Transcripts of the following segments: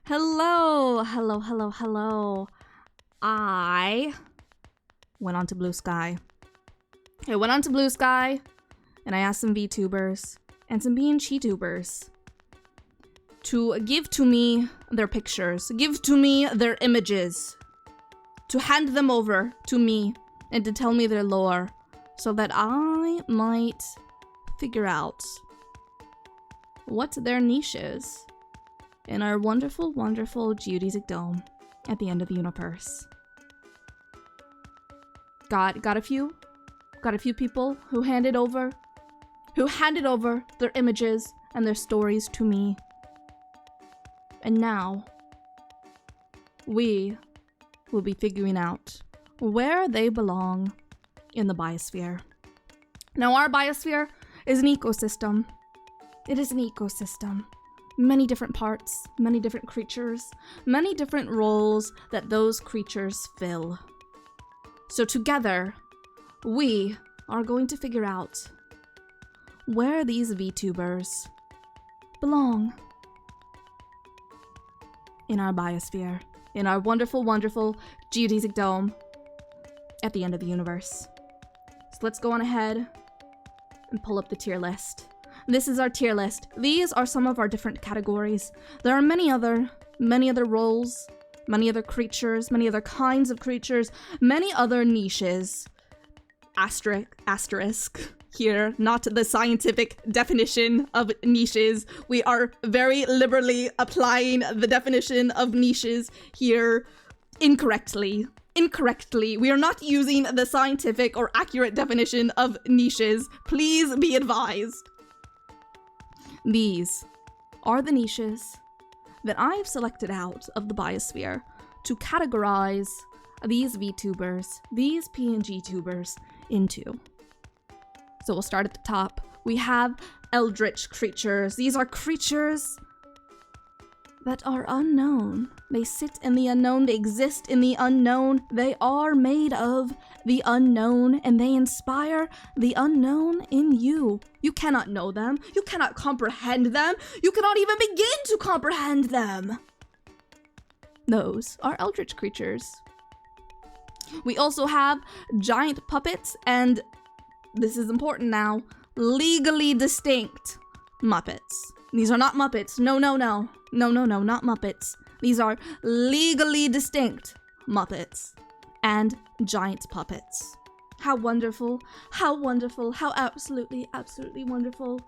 Hello. I went onto Blue Sky. And I asked some VTubers and some BNG-tubers to give to me their pictures, give to me their images, to hand them over to me and to tell me their lore so that I might figure out what their niche is in our wonderful, wonderful geodesic dome at the end of the universe. Got a few people who handed over their images and their stories to me. And now we will be figuring out where they belong in the biosphere. Now, our biosphere is an ecosystem. It is an ecosystem. Many different parts, many different creatures, many different roles that those creatures fill. So together, we are going to figure out where these VTubers belong in our biosphere, in our wonderful, wonderful geodesic dome at the end of the universe. So let's go on ahead and pull up the tier list. This is our tier list. These are some of our different categories. There are many other roles, many other creatures, many other kinds of creatures, many other niches. Asterisk here, not the scientific definition of niches. We are very liberally applying the definition of niches here incorrectly. We are not using the scientific or accurate definition of niches. Please be advised. These are the niches that I have selected out of the biosphere to categorize these VTubers, these PNG-tubers into. So we'll start at the top. We have eldritch creatures. These are creatures that are unknown. They sit in the unknown. They exist in the unknown. They are made of the unknown, and they inspire the unknown in you. You cannot know them. You cannot comprehend them. You cannot even begin to comprehend them. Those are eldritch creatures. We also have giant puppets, and this is important now, legally distinct Muppets. These are not Muppets. No, not Muppets. These are legally distinct Muppets and giant puppets. How wonderful, how absolutely wonderful.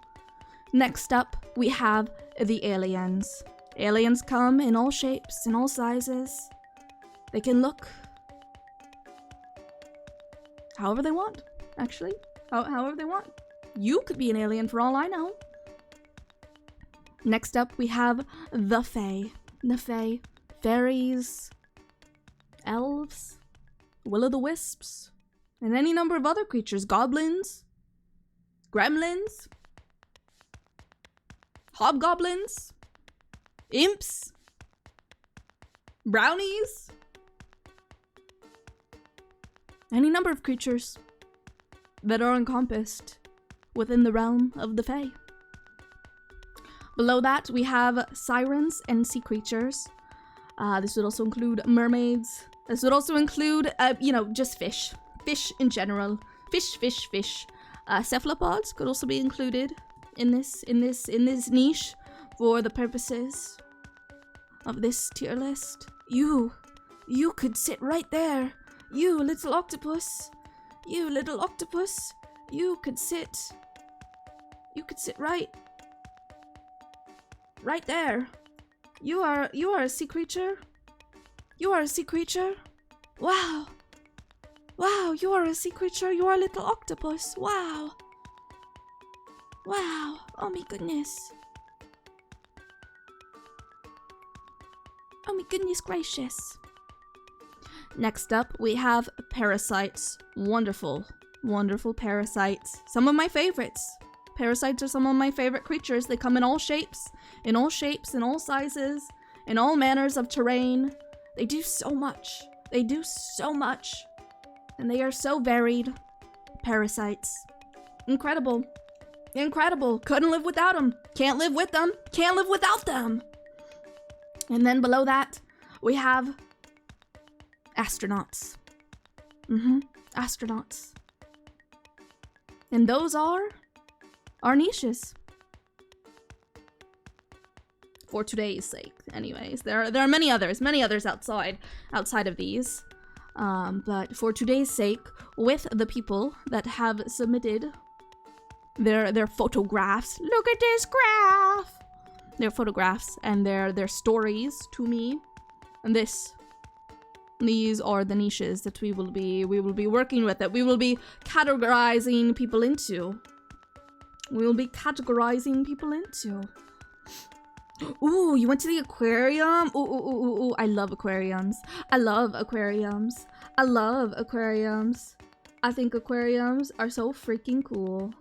Next up, we have the aliens. Aliens come in all shapes, in all sizes. They can look however they want, actually. However they want. You could be an alien for all I know. Next up, we have the Fae. The Fae. Fairies, elves, will-o'-the-wisps, and any number of other creatures. Goblins, gremlins, hobgoblins, imps, brownies. Any number of creatures that are encompassed within the realm of the Fae. Below that, we have sirens and sea creatures. This would also include mermaids. This would also include, just fish. Fish in general. Fish. Cephalopods could also be included in this niche for the purposes of this tier list. You could sit right there. You little octopus. You could sit right there. You are a sea creature. Wow, you are a sea creature. You are a little octopus. Wow. Oh my goodness. Oh my goodness gracious. Next up, we have parasites. Wonderful parasites. Some of my favorites. Parasites are some of my favorite creatures. They come in all shapes, in all sizes, in all manners of terrain. They do so much. And they are so varied. Parasites. Incredible. Couldn't live without them. Can't live with them. Can't live without them. And then below that, we have astronauts. Astronauts. And those are our niches. For today's sake, anyways. There are many others outside of these. But for today's sake, with the people that have submitted their photographs, look at this graph! Their photographs and their stories to me. And these are the niches that we will be working with, that we will be categorizing people into. Ooh, you went to the aquarium? Ooh, I love aquariums. I think aquariums are so freaking cool.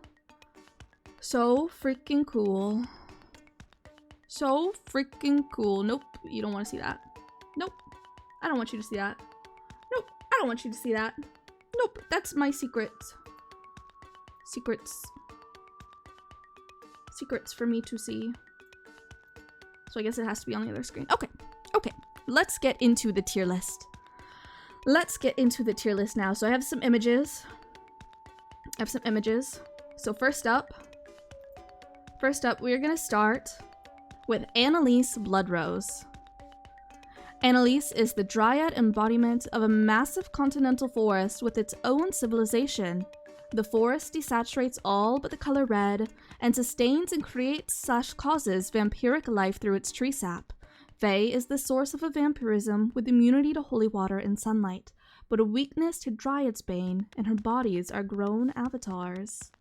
Nope, you don't want to see that. Nope, I don't want you to see that. Nope, I don't want you to see that. Nope, that's my secrets. Secrets for me to see. So I guess it has to be on the other screen. Okay. Let's get into the tier list. Now. So I have some images. So first up, we're gonna start with Annalise Bloodrose. Annalise is the dryad embodiment of a massive continental forest with its own civilization. The forest desaturates all but the color red, and sustains and creates/causes vampiric life through its tree sap. Fae is the source of a vampirism with immunity to holy water and sunlight, but a weakness to Dryad's bane, and her bodies are grown avatars.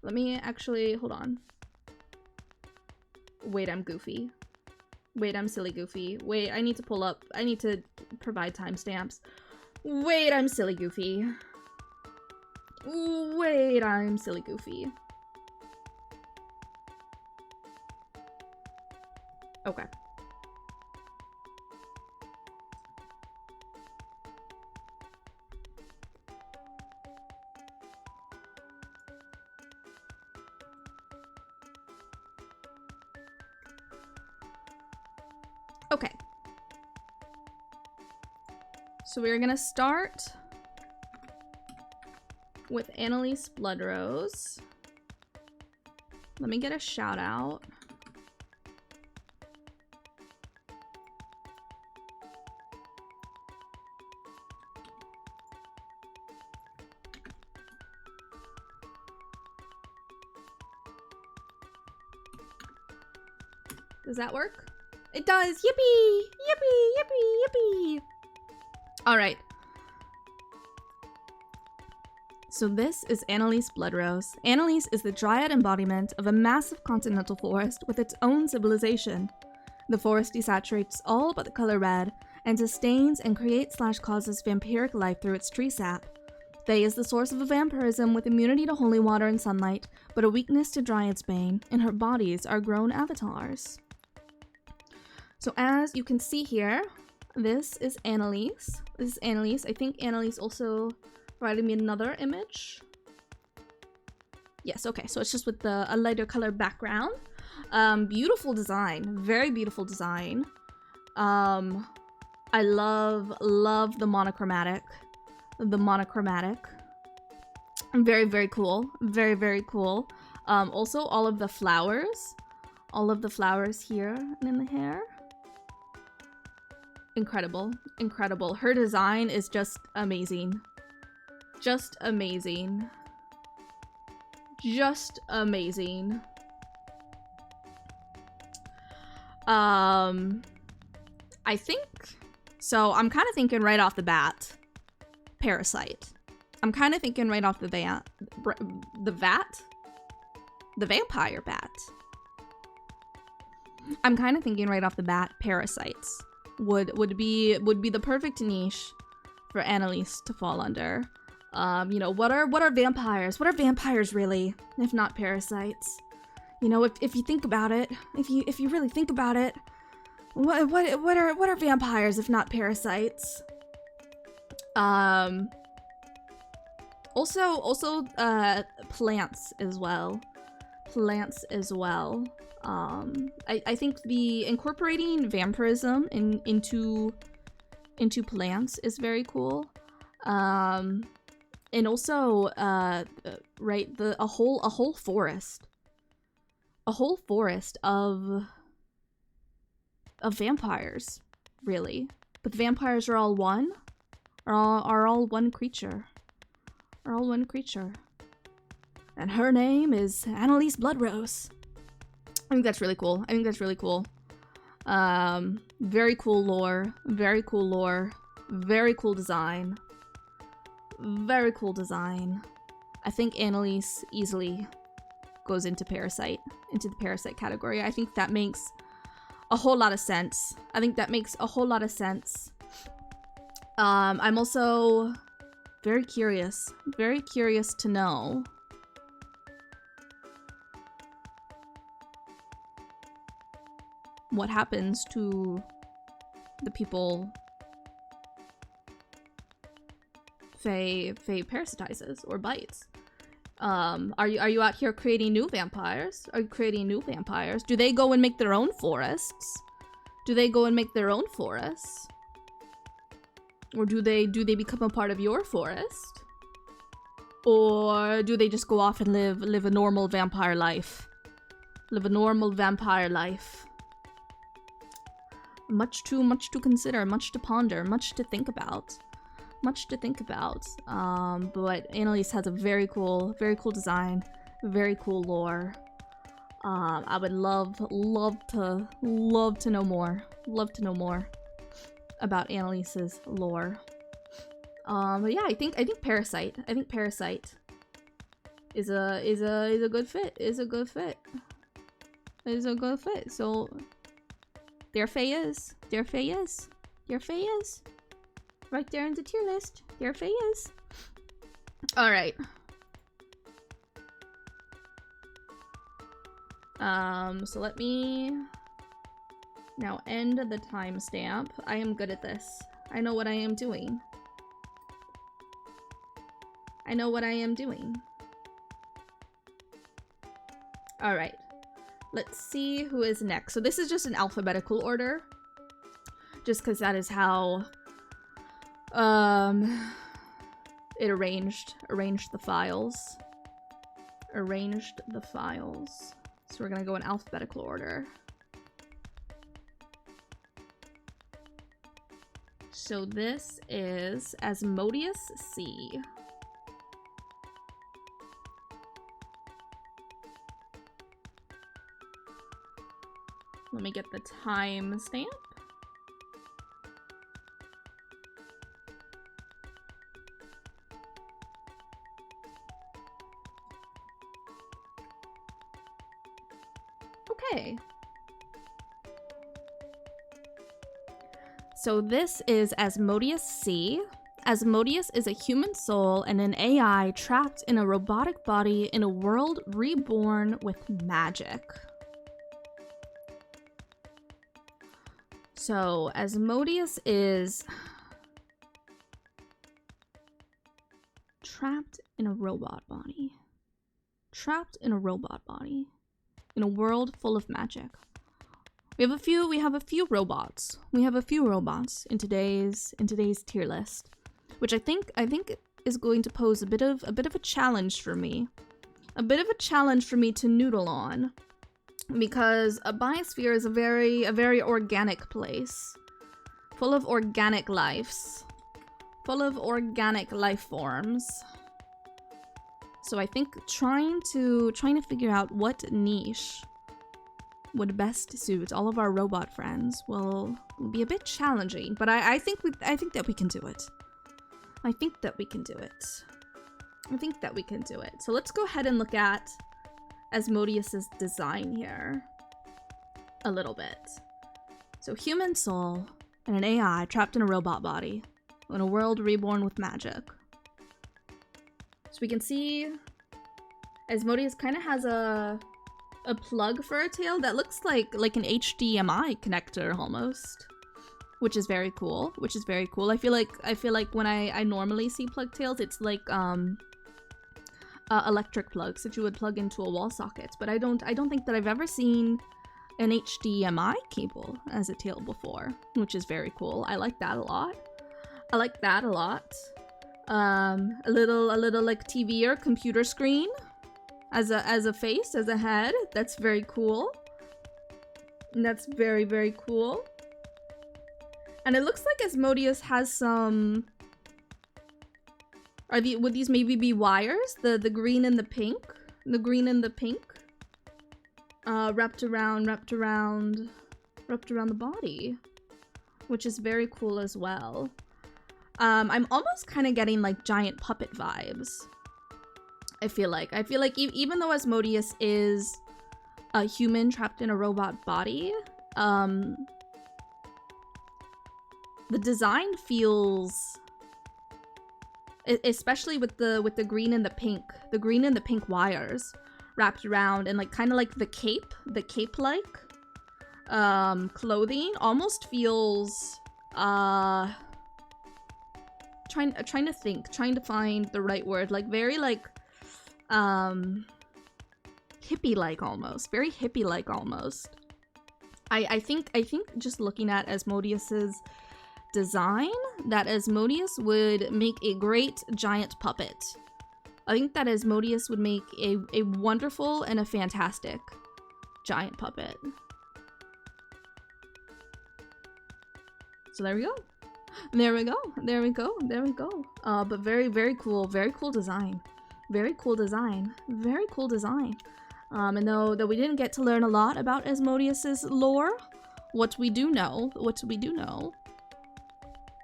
Let me actually, hold on. Wait, I'm goofy. Wait, I'm silly goofy. Wait, I need to provide timestamps. Wait, I'm silly goofy. Okay. Okay. So we're gonna start with Annalise Bloodrose. Let me get a shout out. Does that work? It does! Yippee! Yippee! Yippee! Yippee! Alright. So this is Annalise Bloodrose. Annalise is the dryad embodiment of a massive continental forest with its own civilization. The forest desaturates all but the color red, and sustains and creates/causes vampiric life through its tree sap. Fae is the source of a vampirism with immunity to holy water and sunlight, but a weakness to Dryad's bane, and her bodies are grown avatars. So as you can see here, this is Annalise. I think Annalise also provided me another image. Yes, okay, so it's just with a lighter color background. Beautiful design, very beautiful design. I love the monochromatic. Very, very cool. Very, very cool. Also all of the flowers here and in the hair. Incredible. Her design is just amazing. I think, so I'm kind of thinking right off the bat, Parasite. I'm kind of thinking right off the vampire bat. I'm kind of thinking right off the bat, parasites would be the perfect niche for Annalise to fall under. You know, what are vampires? What are vampires really, if not parasites? You know, if you think about it, if you really think about it, what are vampires if not parasites? Also plants as well. I think the incorporating vampirism into plants is very cool. And also, right, a whole forest of vampires, really. But the vampires are all one, are all one creature, and her name is Annalise Bloodrose. I think that's really cool. Very cool lore, very cool design. I think Annalise easily goes into the parasite category. I think that makes a whole lot of sense. I'm also very curious to know what happens to the people Faye parasitizes or bites. Are you out here creating new vampires? Do they go and make their own forests? Or do they become a part of your forest? Or do they just go off and live a normal vampire life? Much to consider, much to ponder, much to think about. But Annalise has a very cool design, very cool lore. I would love to know more. About Annalise's lore. But yeah, I think Parasite is a good fit. So there Faye is. Right there in the tier list. There Faye is. Alright. So let me now end the timestamp. I am good at this. I know what I am doing. Alright. Let's see who is next. So this is just an alphabetical order. Just because that is how it arranged the files. So we're gonna go in alphabetical order. So this is Asmodeus C. Let me get the timestamp. Okay. So this is Asmodeus C. Asmodeus is a human soul and an AI trapped in a robotic body in a world reborn with magic. So Asmodeus is trapped in a robot body. In a world full of magic. We have a few robots in today's tier list, which I think is going to pose a bit of a challenge for me. To noodle on, because a biosphere is a very organic place, full of organic life forms. So I think trying to figure out what niche would best suit all of our robot friends will be a bit challenging, but I think that we can do it. So let's go ahead and look at Asmodeus's design here a little bit. So human soul and an AI trapped in a robot body in a world reborn with magic. So we can see Asmodeus kind of has a plug for a tail that looks like an HDMI connector almost, which is very cool. I feel like when I normally see plug tails, it's like electric plugs that you would plug into a wall socket. But I don't think that I've ever seen an HDMI cable as a tail before, which is very cool. I like that a lot. I like that a lot. A little like TV or computer screen as a face, as a head. That's very cool. And that's very, very cool. And it looks like Asmodeus has some... would these maybe be wires? The green and the pink? The green and the pink? Wrapped around the body. Which is very cool as well. I'm almost kind of getting like giant puppet vibes. I feel like even though Asmodeus is a human trapped in a robot body, the design feels, especially with the green and the pink wires wrapped around, and like kind of like the cape like clothing almost feels trying to find the right word, like very like hippie like almost, very hippie like almost. I think just looking at Asmodeus's design, that Asmodeus would make a great giant puppet. I think that Asmodeus would make a wonderful and a fantastic giant puppet. So there we go. There we go. There we go. There we go. But very, very cool. Very cool design. Very cool design. Very cool design. And though we didn't get to learn a lot about Asmodeus's lore, what we do know,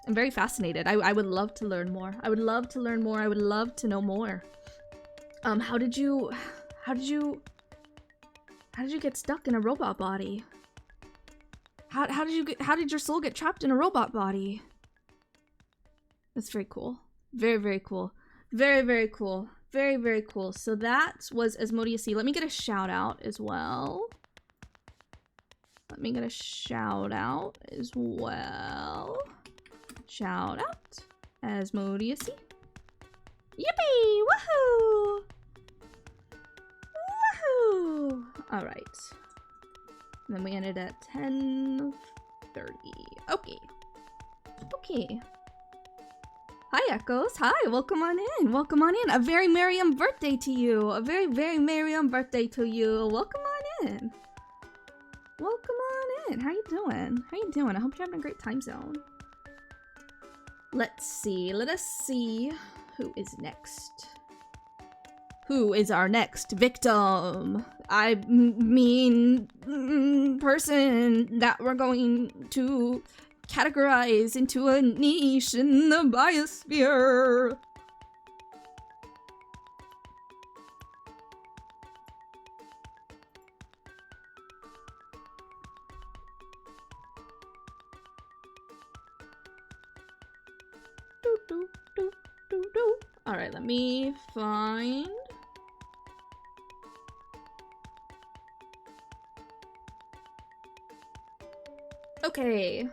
I'm very fascinated. I would love to learn more. I would love to learn more. I would love to know more. How did you get stuck in a robot body? How did your soul get trapped in a robot body? That's very cool. Very, very cool. Very, very cool. Very, very cool. So that was Asmodeus C. Let me get a shout out as well. Shout out Asmodeus C. Yippee! Woohoo! Woohoo! Alright. Then we ended at 10:30. Okay. Okay. Hi, Echoes. Hi, welcome on in. Welcome on in. A very merry birthday to you. A very, very merry birthday to you. Welcome on in. Welcome on in. How you doing? How you doing? I hope you're having a great time zone. Let's see. Let us see who is next. Who is our next victim? I mean, person that we're going to categorize into a niche in the biosphere. All right, let me find. Okay.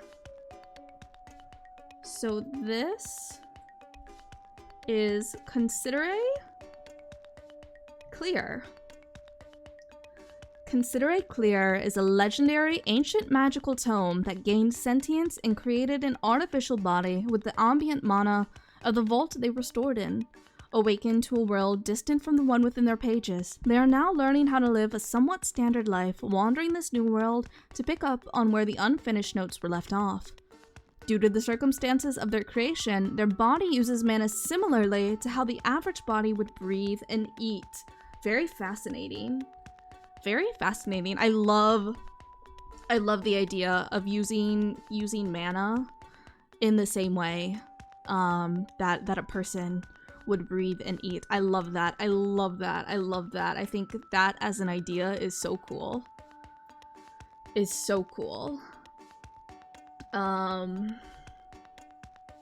So this is Considere Clear. Considere Clear is a legendary ancient magical tome that gained sentience and created an artificial body with the ambient mana of the vault they were stored in. Awakened to a world distant from the one within their pages, they are now learning how to live a somewhat standard life, wandering this new world to pick up on where the unfinished notes were left off. Due to the circumstances of their creation, their body uses mana similarly to how the average body would breathe and eat. Very fascinating. Very fascinating. I love the idea of using mana in the same way that a person would breathe and eat. I love that. I love that. I love that. I think that as an idea is so cool. Is so cool.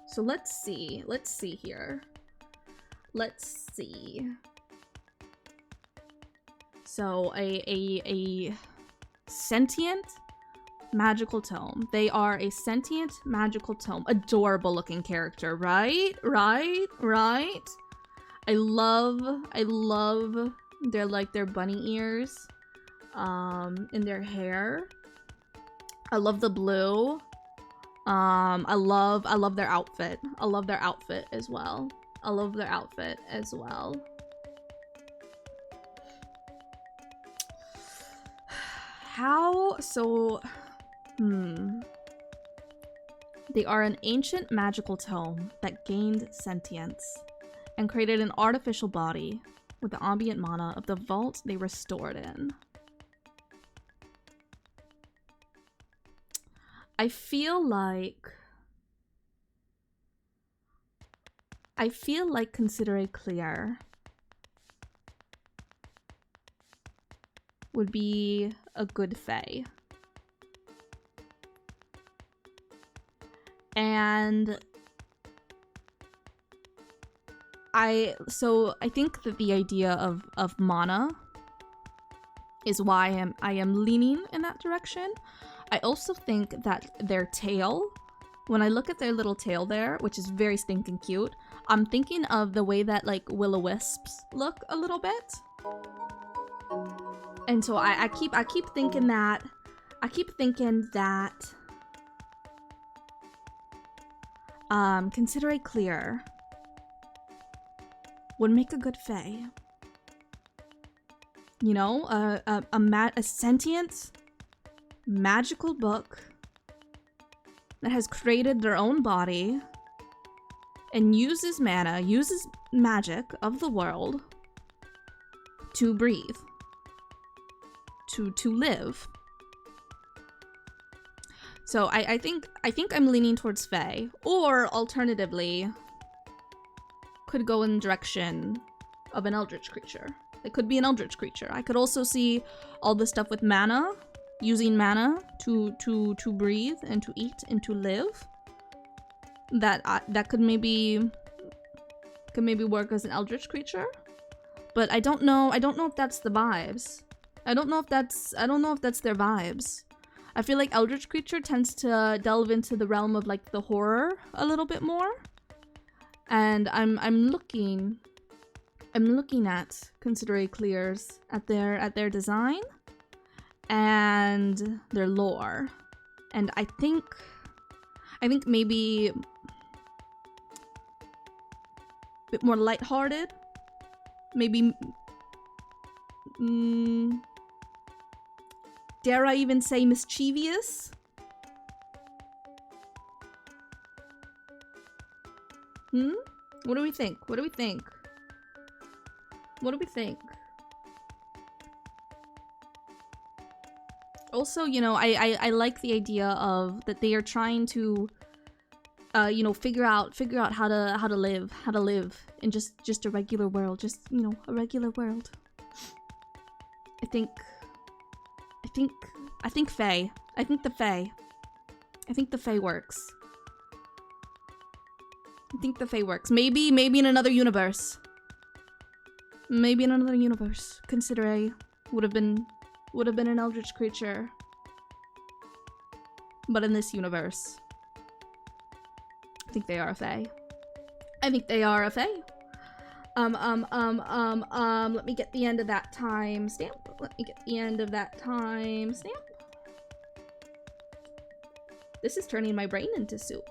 So let's see here. Let's see. So a sentient magical tome. They are a sentient magical tome. Adorable looking character, right? Right? I love their bunny ears. in their hair. I love the blue. I love their outfit. I love their outfit as well. I love their outfit as well. How so? They are an ancient magical tome that gained sentience and created an artificial body with the ambient mana of the vault they were stored in. I feel like Consider Clear would be a good fae. And I think that the idea of mana is why I am leaning in that direction. I also think that their tail, when I look at their little tail there, which is very stinking cute, I'm thinking of the way that like will-o-wisps look a little bit. And so I keep thinking that Consider Clear would make a good fae. You know, a sentient magical book that has created their own body and uses mana, uses magic of the world to breathe, to live. So I think I'm leaning towards fae, or alternatively could go in the direction of an eldritch creature. It could be an eldritch creature. I could also see all the stuff with mana, using mana to breathe and to eat and to live. That could maybe work as an eldritch creature, but I don't know if that's the vibes. I don't know if that's their vibes. I feel like eldritch creature tends to delve into the realm of like the horror a little bit more, and I'm looking at Consider Clear's at their design and their lore, and I think maybe a bit more lighthearted, maybe dare I even say mischievous? What do we think? What do we think? What do we think? Also, you know, I like the idea of that they are trying to you know, figure out how to live in just a regular world, just, you know, a regular world. I think fae. I think the fae works. I think the fae works. Maybe in another universe. Maybe in another universe, Consider would have been an eldritch creature. But in this universe, I think they are a fae. I think they are a fae. Let me get the end of that time stamp. This is turning my brain into soup.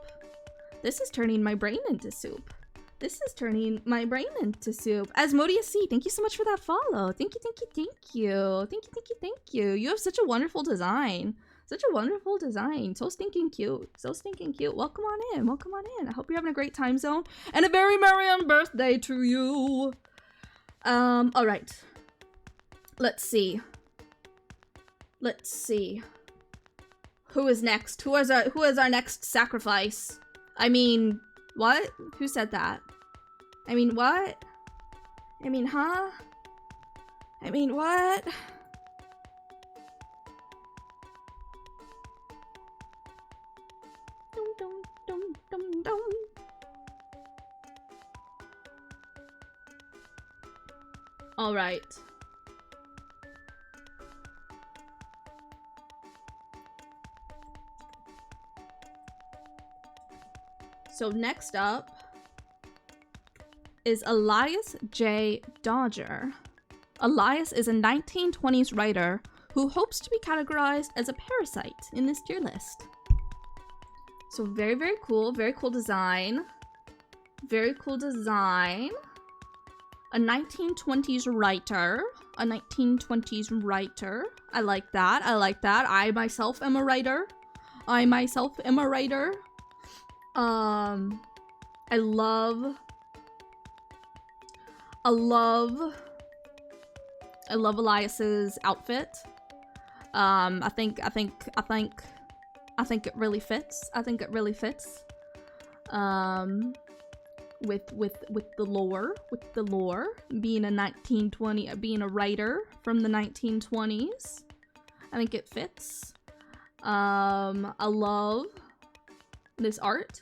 Asmodeus C, thank you so much for that follow. Thank you. You have such a wonderful design. So stinking cute. Welcome on in. I hope you're having a great time zone. And a very merry on birthday to you. Alright. Let's see. Who is next? Who is our next sacrifice? I mean, what? Who said that? I mean, what? I mean, huh? I mean, what? All right. So next up is Elias J. Dodger. Elias is a 1920s writer who hopes to be categorized as a parasite in this tier list. So very, very cool design. Very cool design. A 1920s writer. A 1920s writer. I like that. I like that. I myself am a writer. I myself am a writer. I love Elias's outfit. I think it really fits. I think it really fits. With the lore, being a writer from the 1920s. I think it fits. I love this art.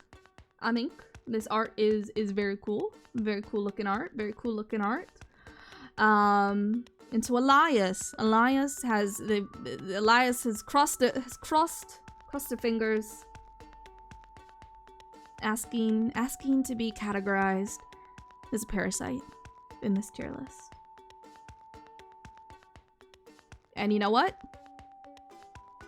I think this art is very cool. Very cool looking art. Very cool looking art. And so Elias has crossed their fingers, asking to be categorized as a parasite in this tier list. And you know what?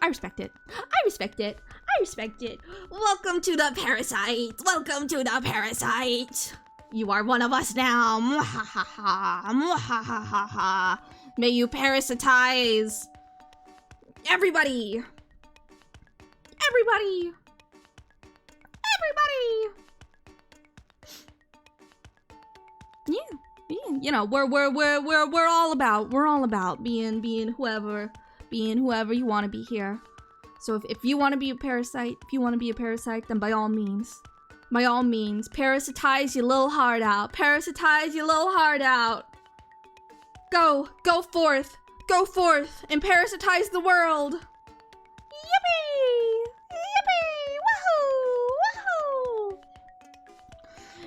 I respect it. I respect it. I respect it. Welcome to the parasite. Welcome to the parasite. You are one of us now. Mwahaha. Mwahaha. May you parasitize everybody. Everybody. Everybody. Yeah. You know, we're all about being whoever you want to be here. So if you want to be a parasite, then by all means, parasitize your little heart out. Parasitize your little heart out. Go forth, and parasitize the world. Yippee! Yippee! Woohoo! Woohoo!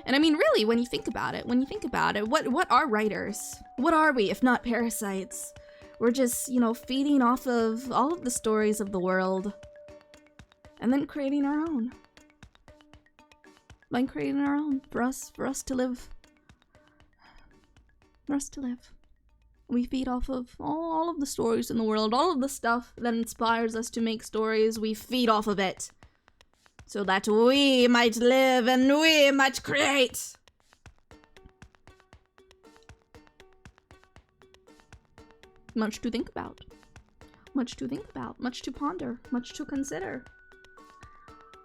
And I mean, really, when you think about it, what are writers? What are we if not parasites? We're just, you know, feeding off of all of the stories of the world and then creating our own. Like creating our own for us to live. For us to live. We feed off of all of the stories in the world, all of the stuff that inspires us to make stories. We feed off of it so that we might live and we might create. Much to think about. Much to think about. Much to ponder. Much to consider.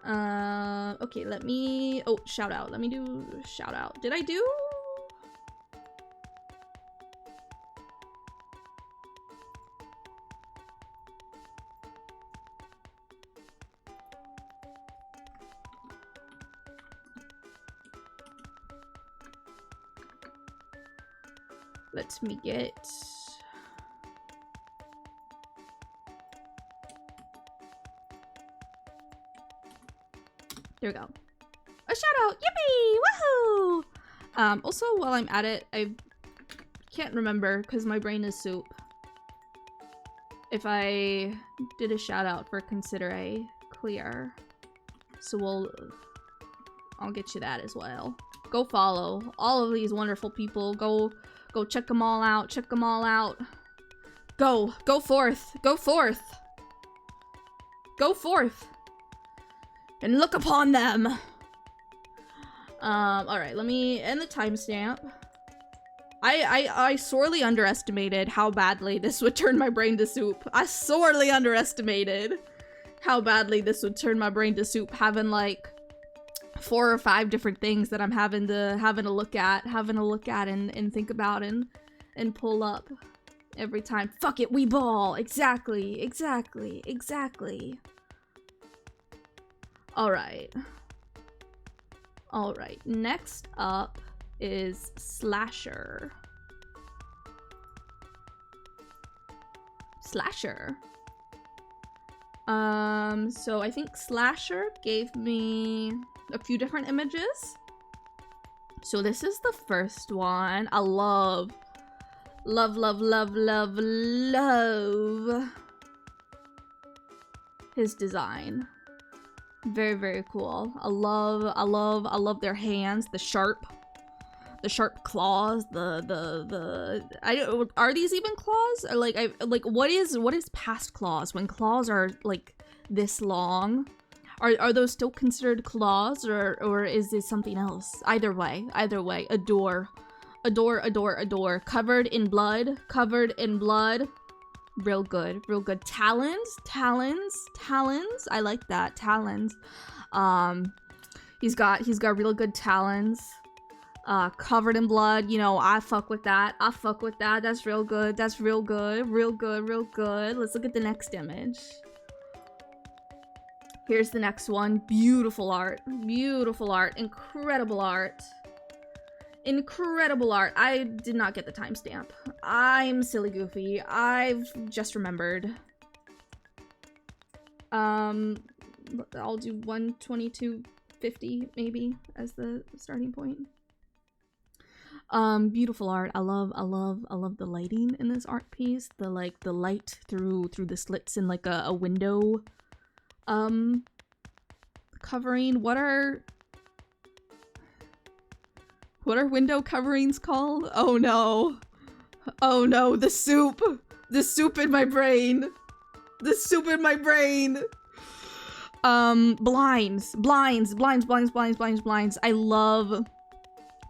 Okay, let me... Oh, shout out. Let me do shout out. Did I do... Let me get... There we go. A shout out! Yippee! Woohoo! Also, while I'm at it, I can't remember because my brain is soup. If I did a shout out for Consider A Clear. So I'll get you that as well. Go follow all of these wonderful people. Go check them all out. Check them all out. Go forth. Go forth. Go forth. And look upon them. Alright, let me end the timestamp. I sorely underestimated how badly this would turn my brain to soup. I sorely underestimated how badly this would turn my brain to soup, having like 4 or 5 different things that I'm having to look at and think about and pull up every time. Fuck it, we ball. Exactly. Alright, next up is Slasher. So I think Slasher gave me a few different images. So this is the first one. I love his design. Very, very cool. I love their hands, the sharp the sharp claws, are these even claws? Or like what is past claws when claws are like this long? Are those still considered claws, or is this something else? Either way, adore. Covered in blood. Real good. Talons. I like that. Talons. He's got real good talons. Covered in blood. You know, I fuck with that. That's real good. Real good. Let's look at the next image. Here's the next one. Beautiful art. Incredible art. I did not get the timestamp. I'm silly goofy. I've just remembered. I'll do 122.50 maybe as the starting point. Beautiful art. I love the lighting in this art piece. The light through the slits in like a window covering. What are window coverings called? Oh no, the soup in my brain. Blinds. I love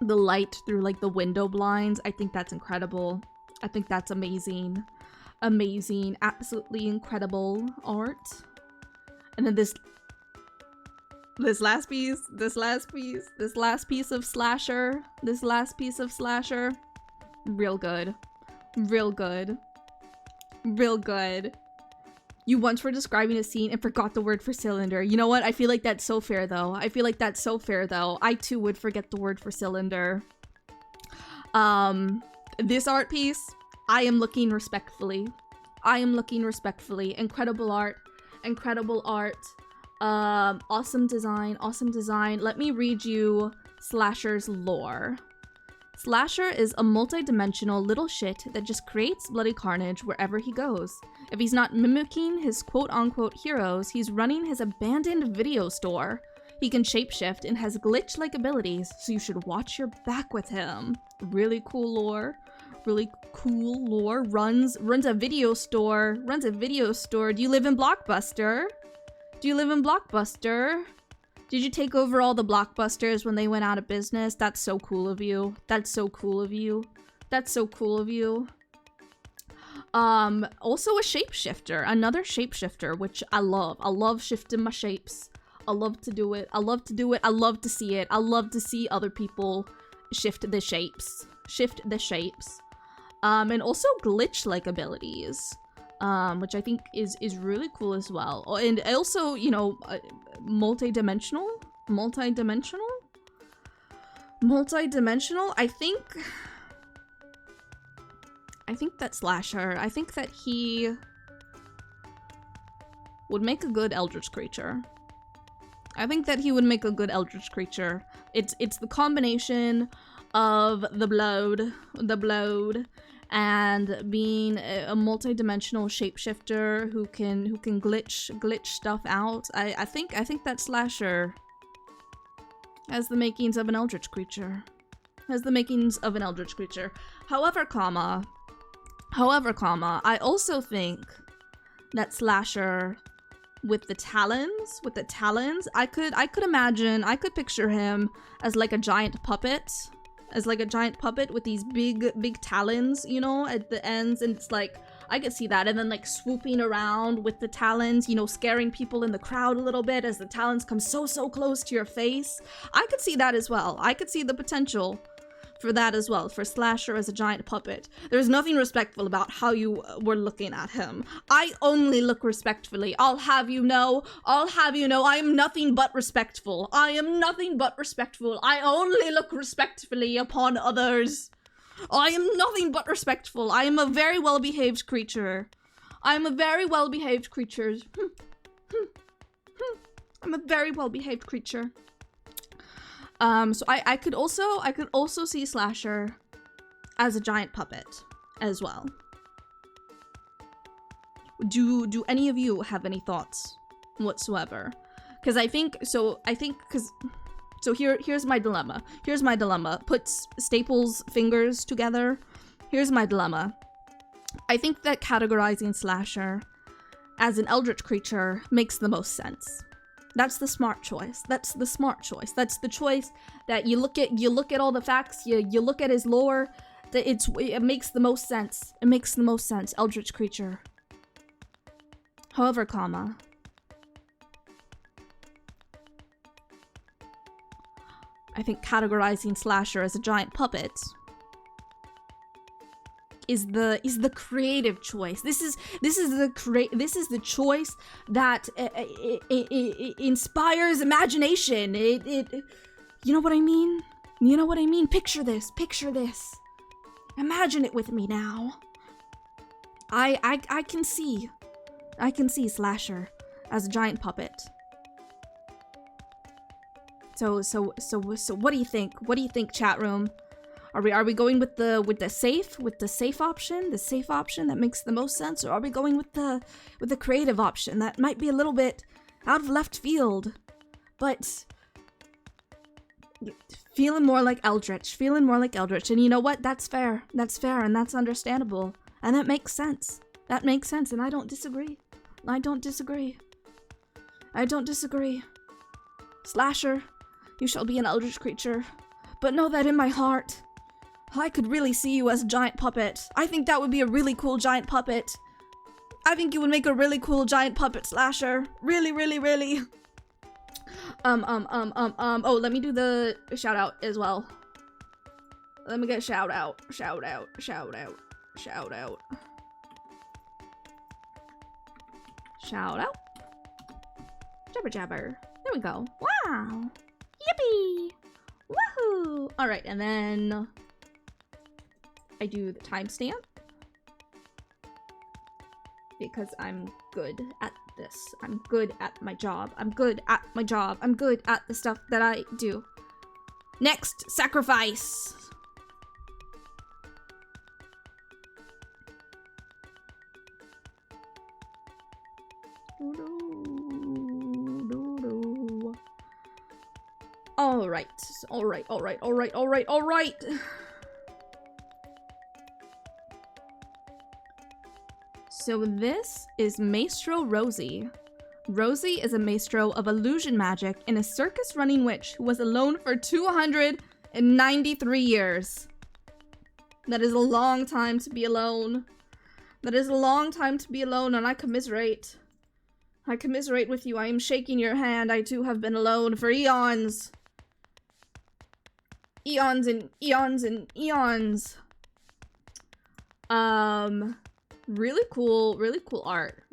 the light through like the window blinds. I think that's incredible. I think that's amazing, absolutely incredible art. And then this last piece of slasher, real good. You once were describing a scene and forgot the word for cylinder. You know what? I feel like that's so fair though. I too would forget the word for cylinder. This art piece, I am looking respectfully. Incredible art. Awesome design. Let me read you Slasher's lore. Slasher is a multi-dimensional little shit that just creates bloody carnage wherever he goes. If he's not mimicking his quote-unquote heroes, he's running his abandoned video store. He can shapeshift and has glitch-like abilities, so you should watch your back with him. Really cool lore. Runs a video store. Do you live in Blockbuster? Did you take over all the Blockbusters when they went out of business? That's so cool of you. Also a shapeshifter. Another shapeshifter, which I love. I love shifting my shapes. I love to do it. I love to see it. I love to see other people shift the shapes. And also glitch-like abilities. Which I think is really cool as well. Oh, and also, you know, multi-dimensional. I think that Slasher. I think that he would make a good eldritch creature. It's the combination of the bloat, and being a multi-dimensional shapeshifter who can glitch stuff out. I think that Slasher has the makings of an eldritch creature. However, I also think that Slasher with the talons, I could picture him as like a giant puppet. With these big talons, you know, at the ends, and it's like, I could see that, and then like swooping around with the talons, you know, scaring people in the crowd a little bit as the talons come so close to your face. I could see that as well. I could see the potential for that as well, for Slasher as a giant puppet. There's nothing respectful about how you were looking at him. I only look respectfully. I'll have you know, I am nothing but respectful. I only look respectfully upon others. I am nothing but respectful. I am a very well-behaved creature. I'm a very well-behaved creature. So I could also see Slasher as a giant puppet as well. Do any of you have any thoughts whatsoever? Because So here's my dilemma. Here's my dilemma. Put Staples' fingers together. Here's my dilemma. I think that categorizing Slasher as an eldritch creature makes the most sense. That's the smart choice. That's the smart choice. That's the choice that you look at all the facts, you look at his lore, that it makes the most sense. It makes the most sense. Eldritch creature. However, comma, I think categorizing Slasher as a giant puppet is the creative choice. This is the choice that it inspires imagination. It you know what I mean? You know what I mean? Picture this. Picture this. Imagine it with me now. I can see Slasher as a giant puppet. So what do you think? What do you think, chat room? Are we going with the safe option? The safe option that makes the most sense, or are we going with the creative option that might be a little bit out of left field, but feeling more like Eldritch, and you know what? That's fair, and that's understandable, and that makes sense. That makes sense, and I don't disagree. Slasher, you shall be an eldritch creature, but know that in my heart, I could really see you as a giant puppet. I think that would be a really cool giant puppet. I think you would make a really cool giant puppet, Slasher. Really. Oh, let me do the shout out as well. Let me get shout out. Shout out. Jabber. There we go. Wow. Yippee. Woohoo. All right, and then I do the timestamp because I'm good at this. I'm good at my job. I'm good at the stuff that I do. Next, sacrifice. All right. So this is Maestro Rosie. Rosie is a maestro of illusion magic and a circus running witch who was alone for 293 years. That is a long time to be alone. And I commiserate. I commiserate with you. I am shaking your hand. I too have been alone for eons. Eons and eons and eons. Really cool art. I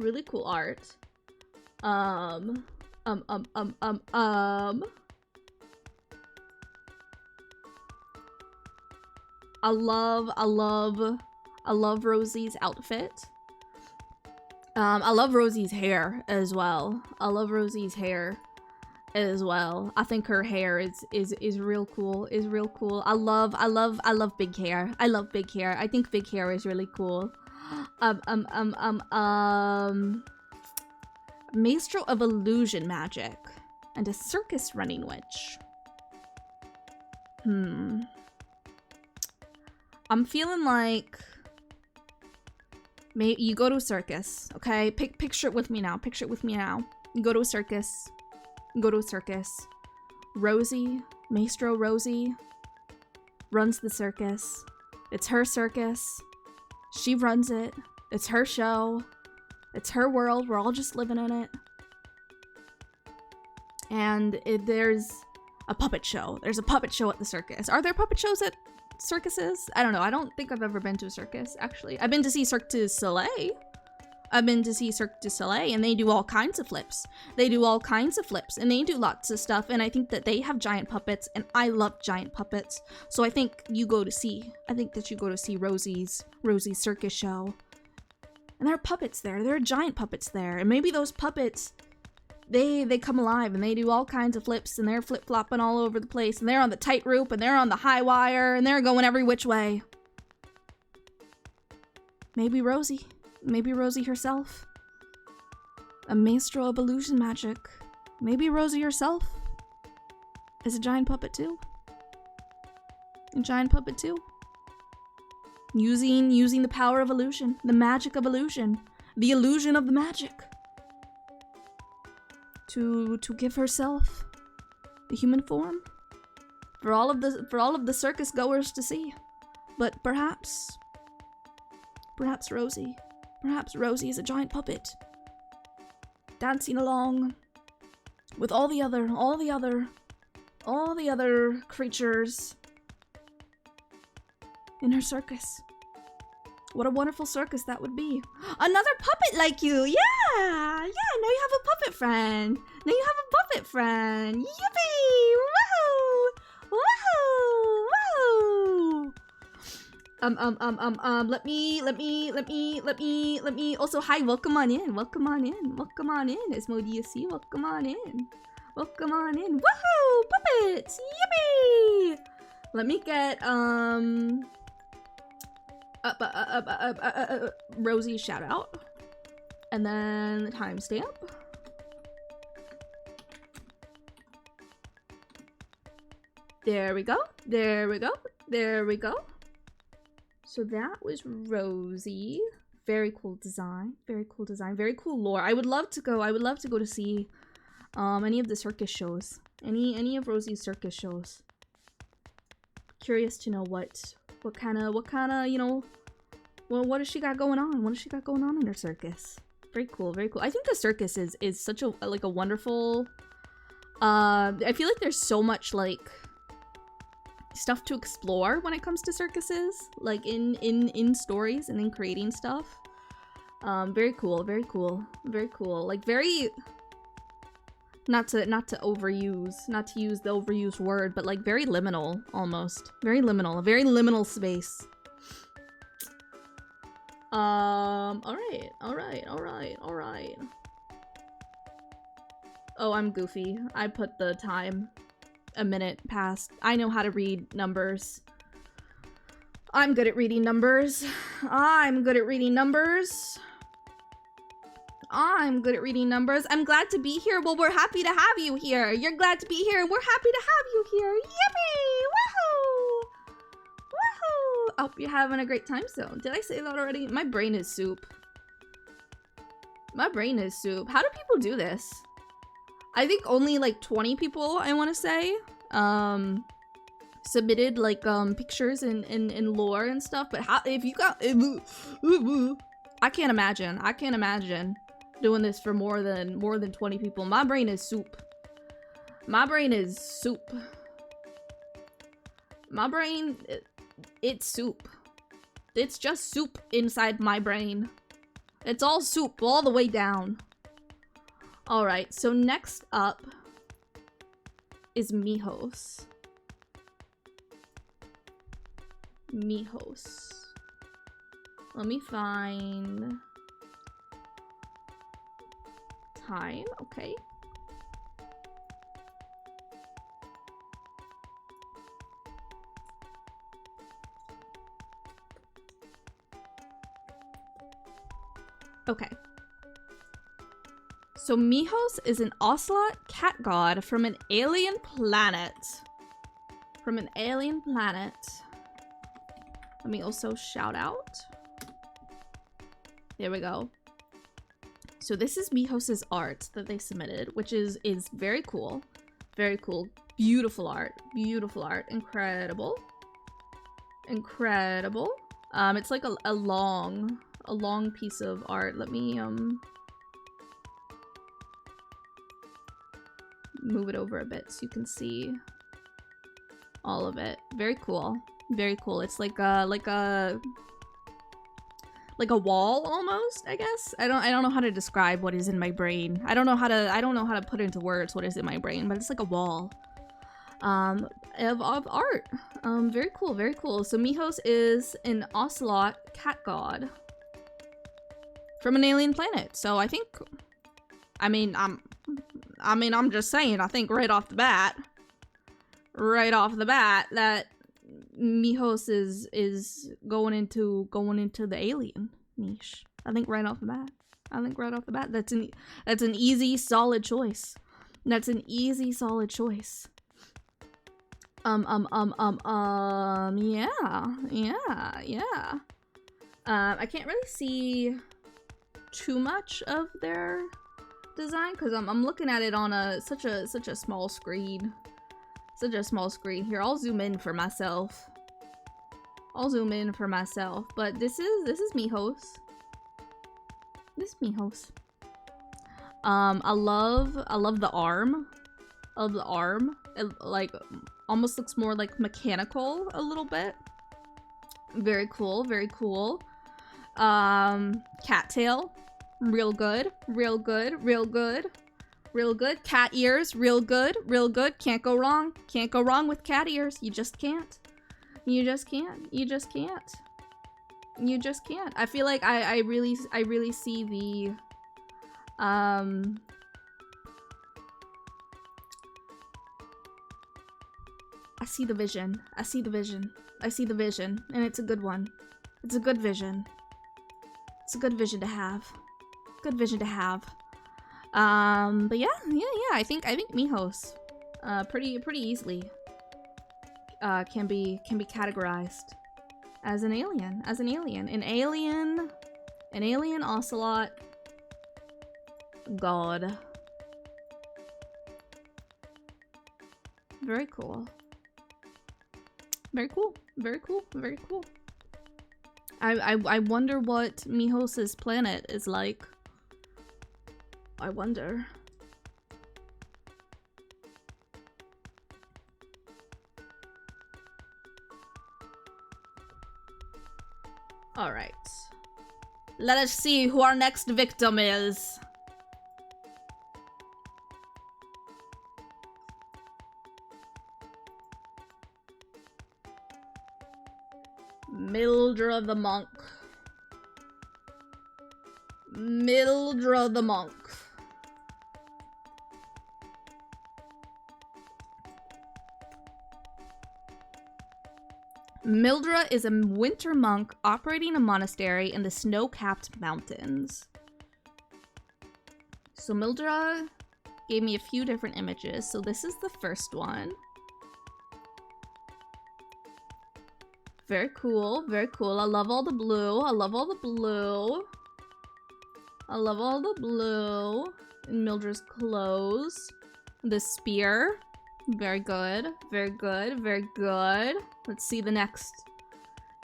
love Rosie's outfit. I love Rosie's hair as well. I think her hair is real cool. I love big hair. I think big hair is really cool. Maestro of illusion magic and a circus running witch. I'm feeling like maybe you go to a circus, okay? Picture it with me now. You go to a circus. Rosie, Maestro Rosie, runs the circus. It's her circus. She runs it. It's her show. It's her world. We're all just living in it. And there's a puppet show. There's a puppet show at the circus. Are there puppet shows at circuses? I don't know. I don't think I've ever been to a circus, actually. I've been to see Cirque du Soleil. And they do all kinds of flips. And they do lots of stuff. And I think that they have giant puppets, and I love giant puppets. So I think that you go to see Rosie's circus show. And there are puppets there. There are giant puppets there. And maybe those puppets, they come alive and they do all kinds of flips, and they're flip-flopping all over the place, and they're on the tightrope, and they're on the high wire, and they're going every which way. Maybe Rosie herself. A maestro of illusion magic. Maybe Rosie herself. is a giant puppet too. A giant puppet too. Using the power of illusion, the magic of illusion, the illusion of the magic, to give herself the human form for all of the circus goers to see. But perhaps Rosie is a giant puppet, dancing along with all the other creatures in her circus. What a wonderful circus that would be. Another puppet like you! Yeah! Yeah, now you have a puppet friend! Now you have a puppet friend! Yippee! Woohoo! Woohoo! Woohoo! Let me also, hi, welcome on in. Asmodeus, welcome on in. Woohoo! Puppets! Yippee! Let me get, Rosie's shout out. And then the timestamp. There we go. So that was Rosie. Very cool design. Very cool lore. I would love to go to see any of the circus shows. Any of Rosie's circus shows. Curious to know what kind of, you know, well, what does she got going on? What does she got going on in her circus? Very cool. I think the circus is such a, like, a wonderful, I feel like there's so much, like, stuff to explore when it comes to circuses, like, in stories and in creating stuff. Very cool. Like, very, not to use the overused word, but like very liminal, almost. Very liminal space. Alright. Oh, I'm goofy. I put the time a minute past. I know how to read numbers. I'm good at reading numbers. I'm glad to be here. Well, we're happy to have you here. You're glad to be here. We're happy to have you here. Yippee! Woohoo! Oh, you're having a great time zone. Did I say that already? My brain is soup. How do people do this? I think only like 20 people, I want to say, submitted like pictures and lore and stuff. But how, if you got, I can't imagine doing this for more than 20 people. My brain is soup. It's soup. It's just soup inside my brain. It's all soup all the way down. Alright, so next up is Mijos. Let me find time, okay. Okay. So Mijos is an ocelot cat god from an alien planet. Let me also shout out. There we go. So this is Mijos' art that they submitted, which is very cool. Very cool. Beautiful art. Incredible. It's like a long piece of art. Let me move it over a bit so you can see all of it. Very cool. It's like a wall almost, I guess. I don't know how to describe what is in my brain. I don't know how to put into words what is in my brain, but it's like a wall of art. Very cool. So Mijos is an ocelot cat god from an alien planet. So I think, I'm just saying, I think right off the bat that Mijos is going into the alien niche. I think right off the bat. That's an easy, solid choice. Yeah. I can't really see too much of their design because I'm looking at it on such a small screen. Such a small screen. Here, I'll zoom in for myself. But this is Mihos. This is Mihos. I love the arm. It like almost looks more like mechanical a little bit. Very cool, very cool. Cattail. Real good. Cat ears, real good. Can't go wrong. Can't go wrong with cat ears. You just can't. I feel like I really see the I see the vision, and it's a good one. It's a good vision. It's a good vision to have. But yeah, I think Mihos, pretty easily, can be categorized as an alien, an alien ocelot god. Very cool. I wonder what Mihos's planet is like. I wonder. All right. Let us see who our next victim is. Mildra the Monk. Mildra is a winter monk operating a monastery in the snow-capped mountains. So Mildra gave me a few different images. So this is the first one. Very cool. I love all the blue. In Mildra's clothes. The spear. Very good. Let's see the next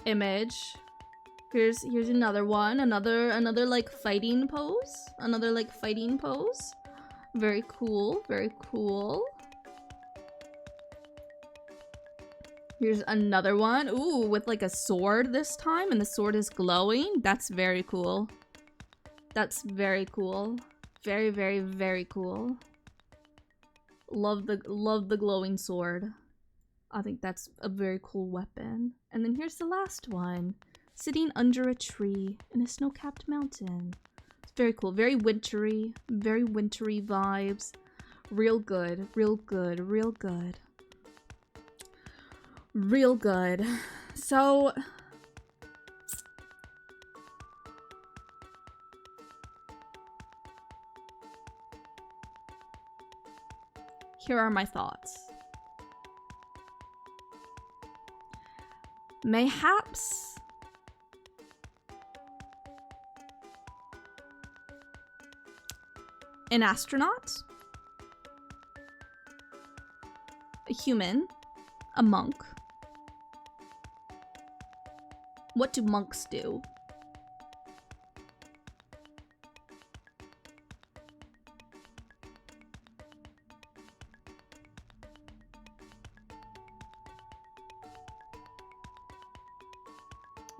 image. Here's another one. Another like fighting pose. Very cool. Here's another one. Ooh, with like a sword this time, and the sword is glowing. That's very cool. Very, very cool. Love the glowing sword. I think that's a very cool weapon. And then here's the last one. Sitting under a tree in a snow-capped mountain. It's very cool. Very wintry vibes. Real good. So here are my thoughts. Mayhaps an astronaut, a human, a monk. What do monks do?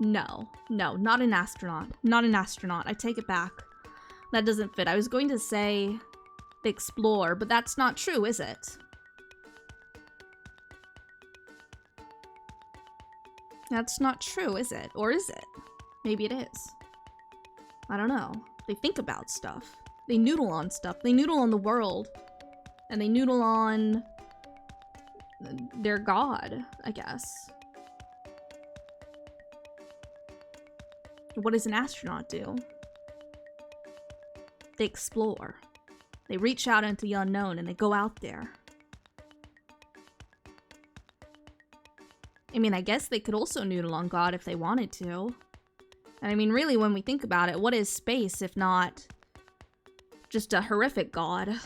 No, not an astronaut. I take it back. That doesn't fit. I was going to say explore, but that's not true, is it? That's not true, is it? Or is it? Maybe it is. I don't know. They think about stuff. They noodle on stuff. They noodle on the world. And they noodle on their god, I guess. What does an astronaut do? They explore. They reach out into the unknown and they go out there. I mean, I guess they could also noodle on God if they wanted to. And I mean, really, when we think about it, what is space if not just a horrific god?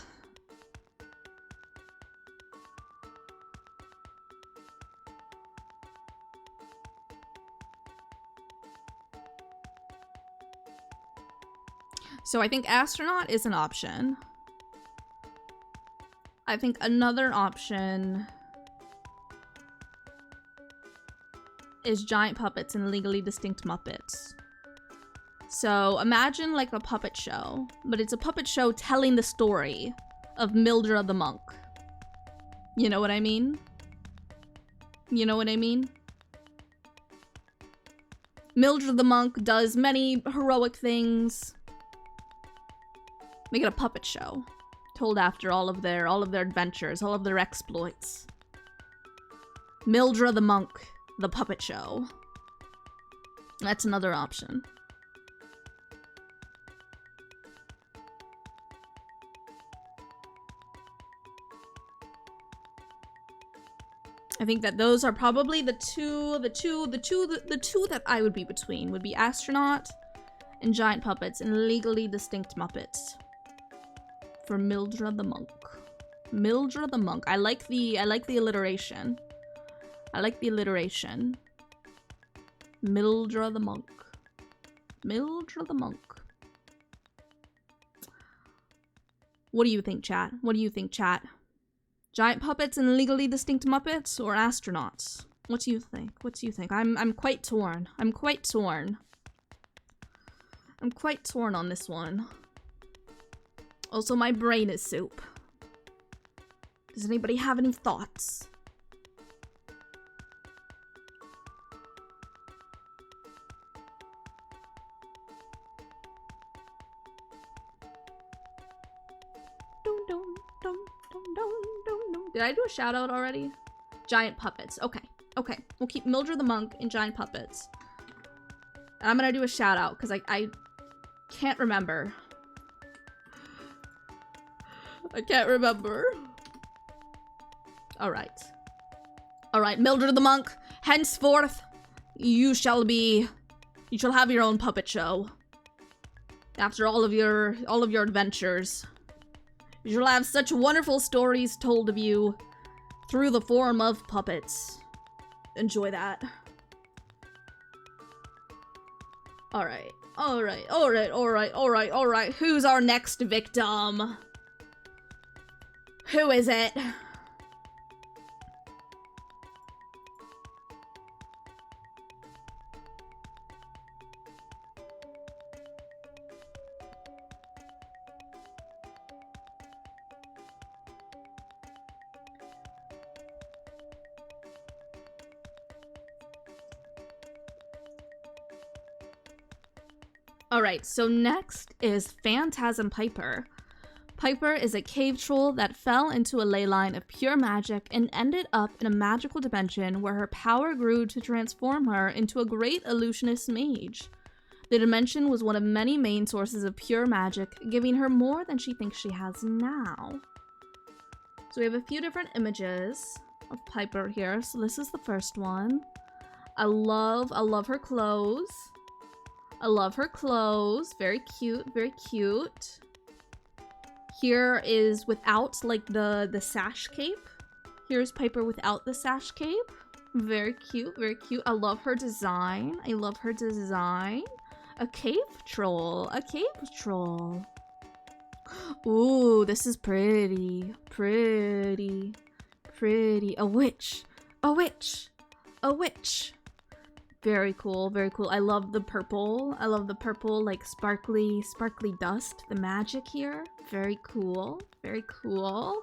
So I think astronaut is an option. I think another option is giant puppets and legally distinct Muppets. So imagine like a puppet show, but it's a puppet show telling the story of Mildred the monk. You know what I mean? You know what I mean? Mildred the monk does many heroic things. Make it a puppet show, told after all of their adventures, all of their exploits. Mildred the monk, the puppet show. That's another option. I think that those are probably the two that I would be between, would be astronaut and giant puppets and legally distinct Muppets. For Mildred the monk. Mildred the monk. I like the alliteration. I like the alliteration. Mildred the monk. Mildred the monk. What do you think, chat? What do you think, chat? Giant puppets and legally distinct Muppets or astronauts? What do you think? What do you think? I'm quite torn. I'm quite torn. I'm quite torn on this one. Also, my brain is soup. Does anybody have any thoughts? Did I do a shout out already? Giant puppets. Okay. Okay. We'll keep Mildred the monk and giant puppets. And I'm gonna do a shout out because I can't remember. I can't remember. Alright. Alright, Mildred the monk. Henceforth, you shall have your own puppet show. After all of your adventures. You shall have such wonderful stories told of you through the form of puppets. Enjoy that. Alright. Alright. Alright. Alright. Alright. Alright. Who's our next victim? Who is it? Alright, so next is Phantasm Piper. Piper is a cave troll that fell into a ley line of pure magic and ended up in a magical dimension where her power grew to transform her into a great illusionist mage. The dimension was one of many main sources of pure magic, giving her more than she thinks she has now. So we have a few different images of Piper here. So this is the first one. I love her clothes. I love her clothes. Very cute, very cute. Here is without, like, the sash cape. Here's Piper without the sash cape. Very cute, very cute. I love her design. I love her design. A cave troll. A cave troll. Ooh, this is pretty. Pretty. Pretty. A witch. A witch. A witch. Very cool, very cool. I love the purple. I love the purple, like, sparkly dust. The magic here. Very cool. Very cool.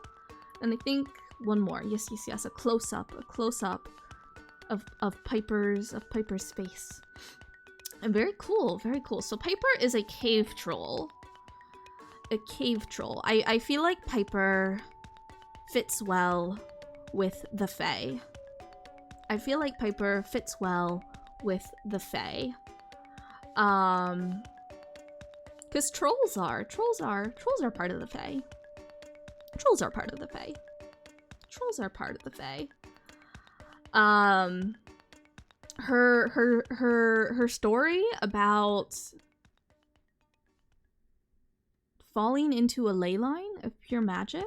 And I think one more. Yes, yes, yes. A close-up of Piper's face. And very cool, very cool. So Piper is a cave troll. A cave troll. I feel like Piper fits well with the Fae. I feel like Piper fits well with the Fae. Because trolls are part of the Fae. Trolls are part of the Fae. Trolls are part of the Fae. her story about falling into a ley line of pure magic,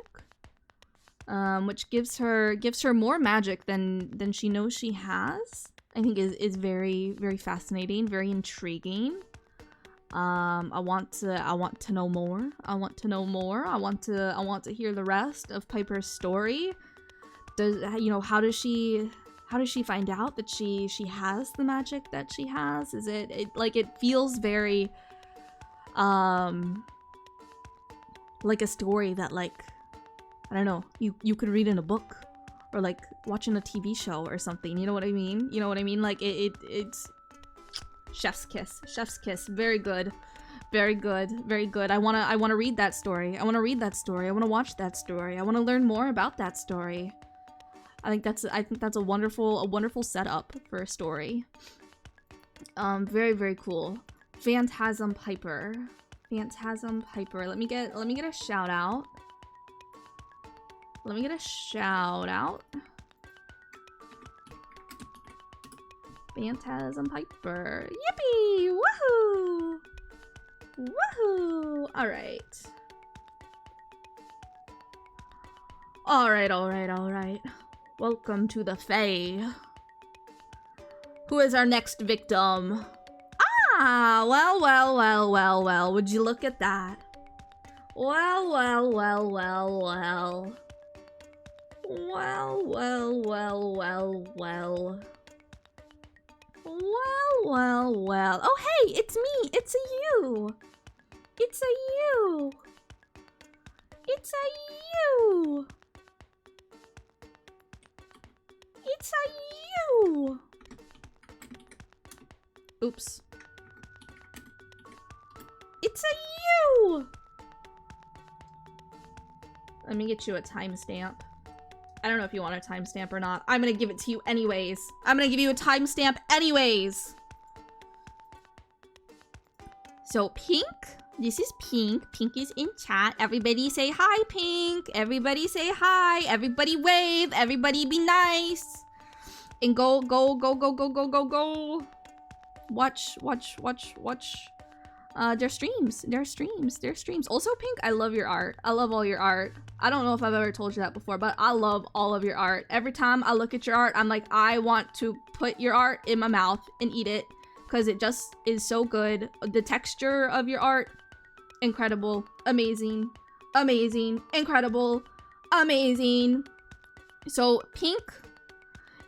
which gives her more magic than she knows she has, I think is very, very fascinating, very intriguing. I want to know more. I want to hear the rest of Piper's story. How does she find out that she has the magic that she has? Is it like, it feels very like a story that, like, I don't know, you could read in a book or like watching a TV show or something. You know what I mean? Like it's chef's kiss. Very good. I wanna read that story. I wanna watch that story. I wanna learn more about that story. I think that's a wonderful setup for a story. Very, very cool. Phantasm Piper. Let me get a shout out. Phantasm Piper. Yippee! Woohoo! Alright. Alright. Welcome to the Fae. Who is our next victim? Ah, well, would you look at that? Well. Oh, hey, it's me. It's a you. Oops. It's a you. Let me get you a timestamp. I don't know if you want a timestamp or not. I'm gonna give it to you anyways. I'm gonna give you a timestamp anyways. So Pink, this is Pink. Pink is in chat. Everybody say hi, Pink. Everybody say hi. Everybody wave. Everybody be nice. And go. Watch. Their streams. Also, Pink, I love your art. I love all your art. I don't know if I've ever told you that before, but I love all of your art. Every time I look at your art, I'm like, I want to put your art in my mouth and eat it, because it just is so good. The texture of your art, incredible, amazing, incredible, amazing. So Pink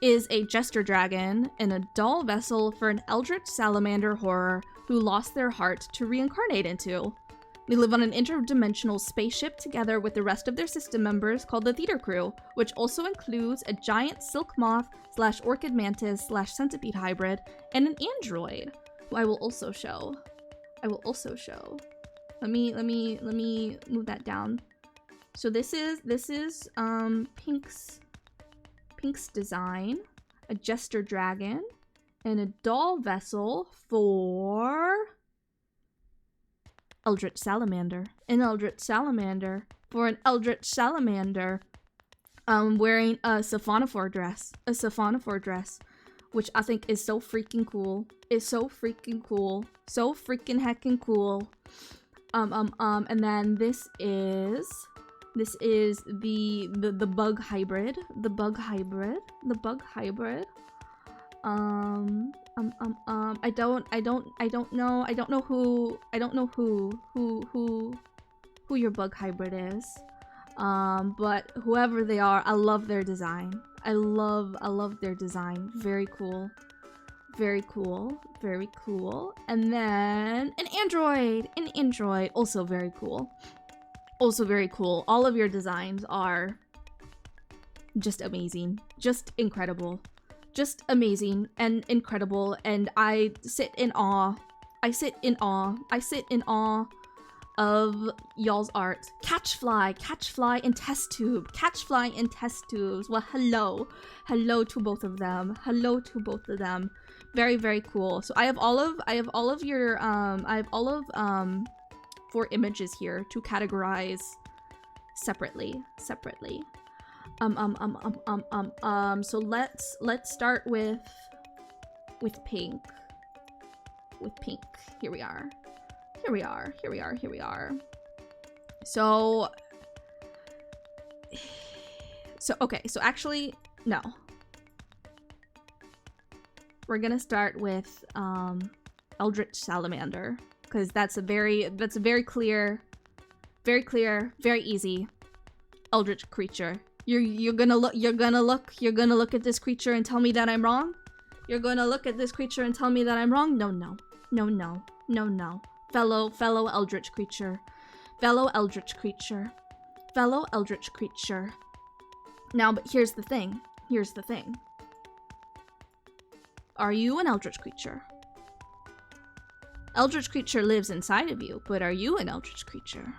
is a jester dragon and a doll vessel for an eldritch salamander horror who lost their heart to reincarnate into. They live on an interdimensional spaceship together with the rest of their system members called the Theater Crew, which also includes a giant silk moth / orchid mantis / centipede hybrid and an android, who I will also show. Let me move that down. So this is Pink's design, a jester dragon, and a doll vessel for Eldritch Salamander. An Eldritch Salamander wearing a Siphonophore dress. Which I think is so freaking cool. So freaking heckin' cool. And then this is the bug hybrid. I don't know who your bug hybrid is. But whoever they are, I love their design. I love their design. Very cool. And then an android, also very cool. All of your designs are just amazing, just incredible, just amazing and incredible, and I sit in awe of y'all's art. Catchfly and test tubes. Well, hello to both of them. Very, very cool. So I have all of your 4 images here to categorize separately. So let's start with with pink. With pink. Here we are. Here we are. Here we are. Here we are. So okay. So actually, no. We're gonna start with Eldritch Salamander, because that's a very clear, very easy Eldritch creature. You're gonna look at this creature and tell me that I'm wrong? You're gonna look at this creature and tell me that I'm wrong? No. Fellow Eldritch creature. Fellow Eldritch creature. Fellow Eldritch creature. Now, but here's the thing. Here's the thing. Are you an Eldritch creature? Eldritch creature lives inside of you, but are you an Eldritch creature?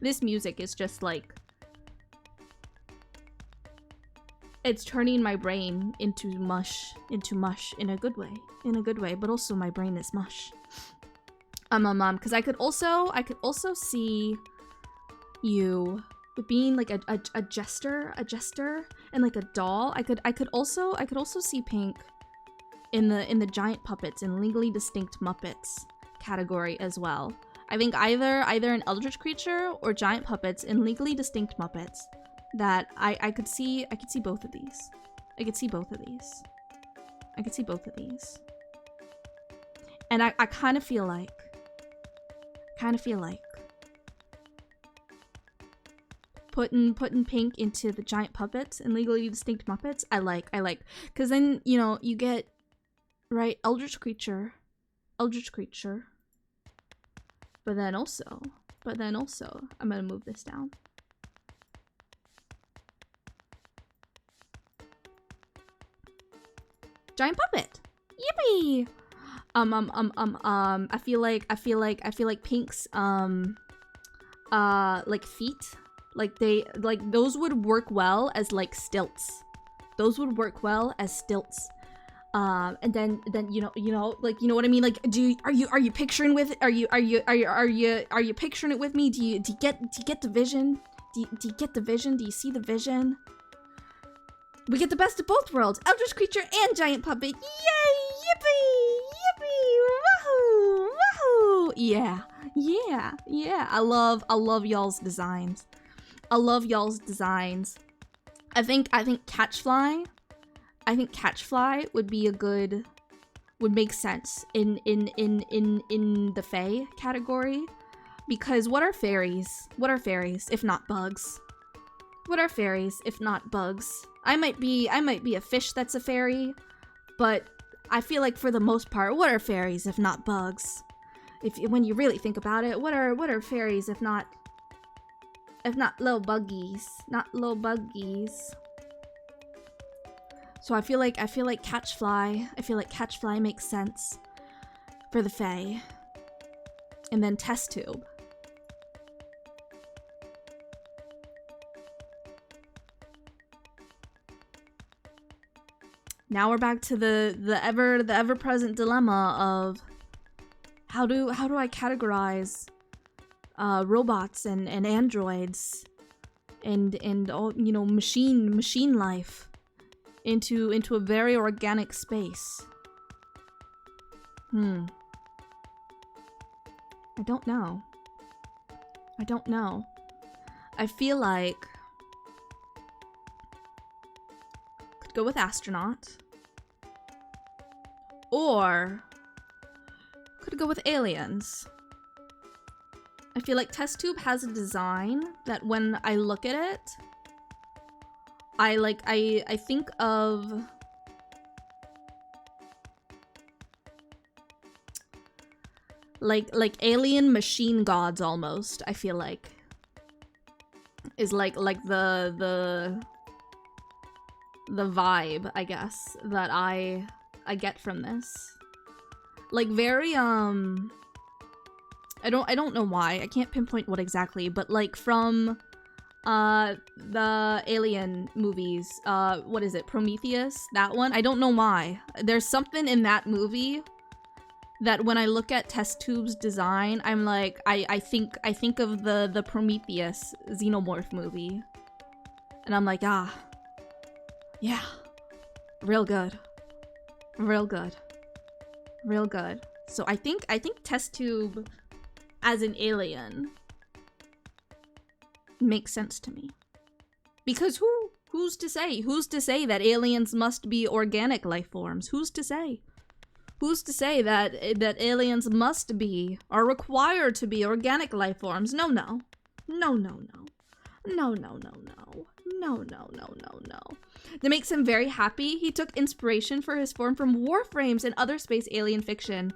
This music is just like, it's turning my brain into mush in a good way, but also my brain is mush. Because I could also see you being like a jester, and like a doll. I could also see Pink in the giant puppets and legally distinct Muppets category as well. I think either an Eldritch creature or giant puppets and legally distinct Muppets. That I could see both of these. I could see both of these. And I kind of feel like putting Pink into the giant puppets and legally distinct Muppets. I like, because then, you know, you get, right, Eldritch creature, but then also, I'm gonna move this down. Giant puppet, yippee! I feel like Pink's like feet, like those would work well as like stilts. Those would work well as stilts. And then you know like, you know what I mean? Like, are you picturing with? Are you picturing it with me? Do you get the vision? Do you get the vision? Do you see the vision? We get the best of both worlds. Eldritch creature and giant puppet. Yay! Yippee! Yippee! Woohoo! Woohoo! Yeah. I love y'all's designs. I think Catchfly. I think Catchfly would make sense in the Fae category, because what are fairies? What are fairies if not bugs? What are fairies if not bugs? I might be a fish that's a fairy, but I feel like for the most part, what are fairies if not bugs? When you really think about it, what are fairies if not little buggies? Not little buggies. So I feel like Catchfly makes sense for the Fae. And then Test Tube. Now we're back to the ever-present dilemma of how do I categorize robots and androids and all, you know, machine life into a very organic space. I don't know. I feel like could go with astronaut, or could go with aliens. I feel like Test Tube has a design that when I look at it, I think of like alien machine gods almost. I feel like is like the vibe, I guess, that I get from this. Like very I don't know why. I can't pinpoint what exactly, but like from the Alien movies, what is it? Prometheus? That one? I don't know why. There's something in that movie that when I look at test tube's design, I'm like, I think of the Prometheus Xenomorph movie. And I'm like, ah, yeah, real good. Real good. Real good. So I think test tube as an alien makes sense to me. Because who's to say? Who's to say that aliens must be organic life forms? Who's to say? Who's to say that aliens must be, are required to be organic life forms? No, no. No, no, no. No, no, no, no. No, no, no, no, no. That makes him very happy. He took inspiration for his form from Warframes and other space alien fiction.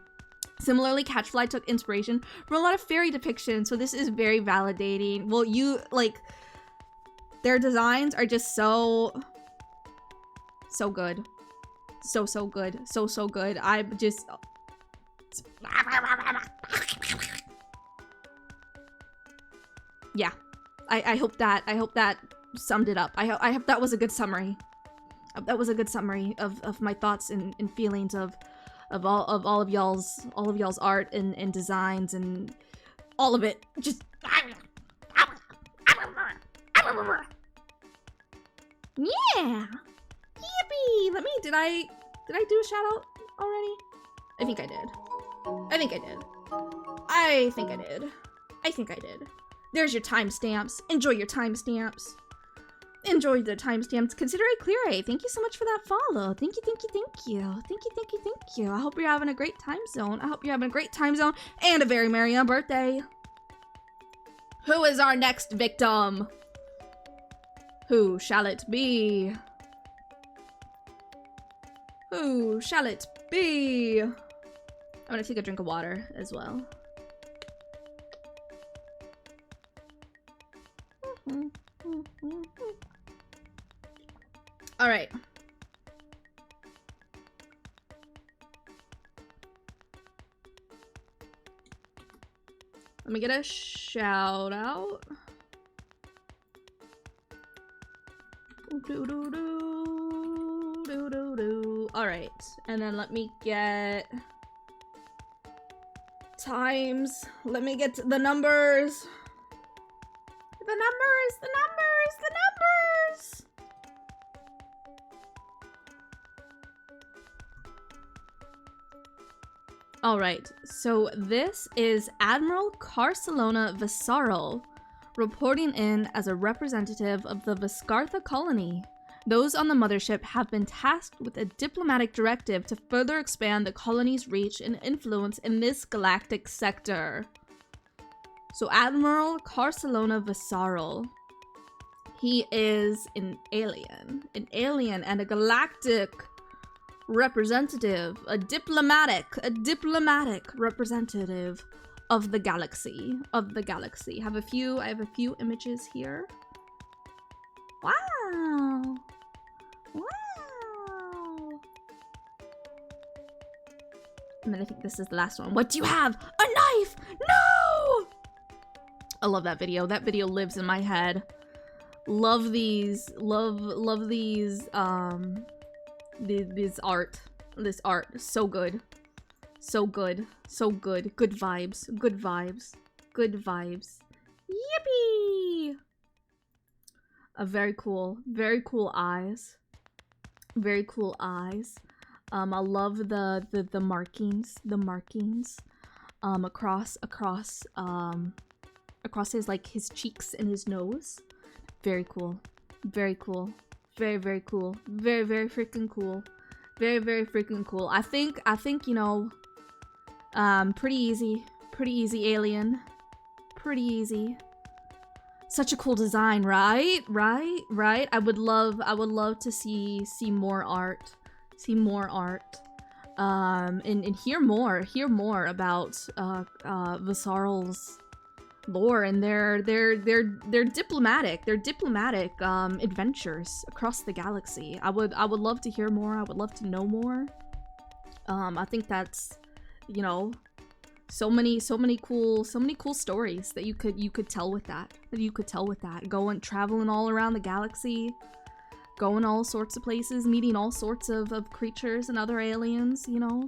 Similarly, Catchfly took inspiration from a lot of fairy depictions, so this is very validating. Well, you, like, their designs are just so good. So good. So good. I'm just... Yeah. I hope that summed it up. I hope that was a good summary. That was a good summary of my thoughts and feelings of all of y'all's art and designs and all of it. Just yeah. Yippee! Did I do a shout out already? I think I did. There's your timestamps. Enjoy your timestamps. Enjoy the timestamps. Consider it clear. Thank you so much for that follow. Thank you. I hope you're having a great time zone. And a very merry birthday. Who is our next victim? Who shall it be? Who shall it be? I'm gonna take a drink of water as well. All right. Let me get a shout out. All right, and then let me get times. Let me get the numbers. The numbers. All right, so this is Admiral Carcelona Visceral reporting in as a representative of the Viscartha colony. Those on the mothership have been tasked with a diplomatic directive to further expand the colony's reach and influence in this galactic sector. So Admiral Carcelona Visceral, he is an alien and a galactic representative, a diplomatic representative of the galaxy, I have a few images here. Wow. And then I think this is the last one. What do you have? A knife! No! I love that video. That video lives in my head. Love these this art. This art. So good. Good vibes. Yippee! Very cool eyes. I love the markings. Across his his cheeks and his nose. Very cool. Very cool. Very cool. Very freaking cool. Very freaking cool. I think, you know, pretty easy alien. Pretty easy. Such a cool design, right? I would love to see more art. And hear more about Visceral's lore and their diplomatic adventures across the galaxy. I would love to hear more. I would love to know more. I think that's, you know, so many cool stories that you could tell with that. Going traveling all around the galaxy, going all sorts of places, meeting all sorts of creatures and other aliens, you know.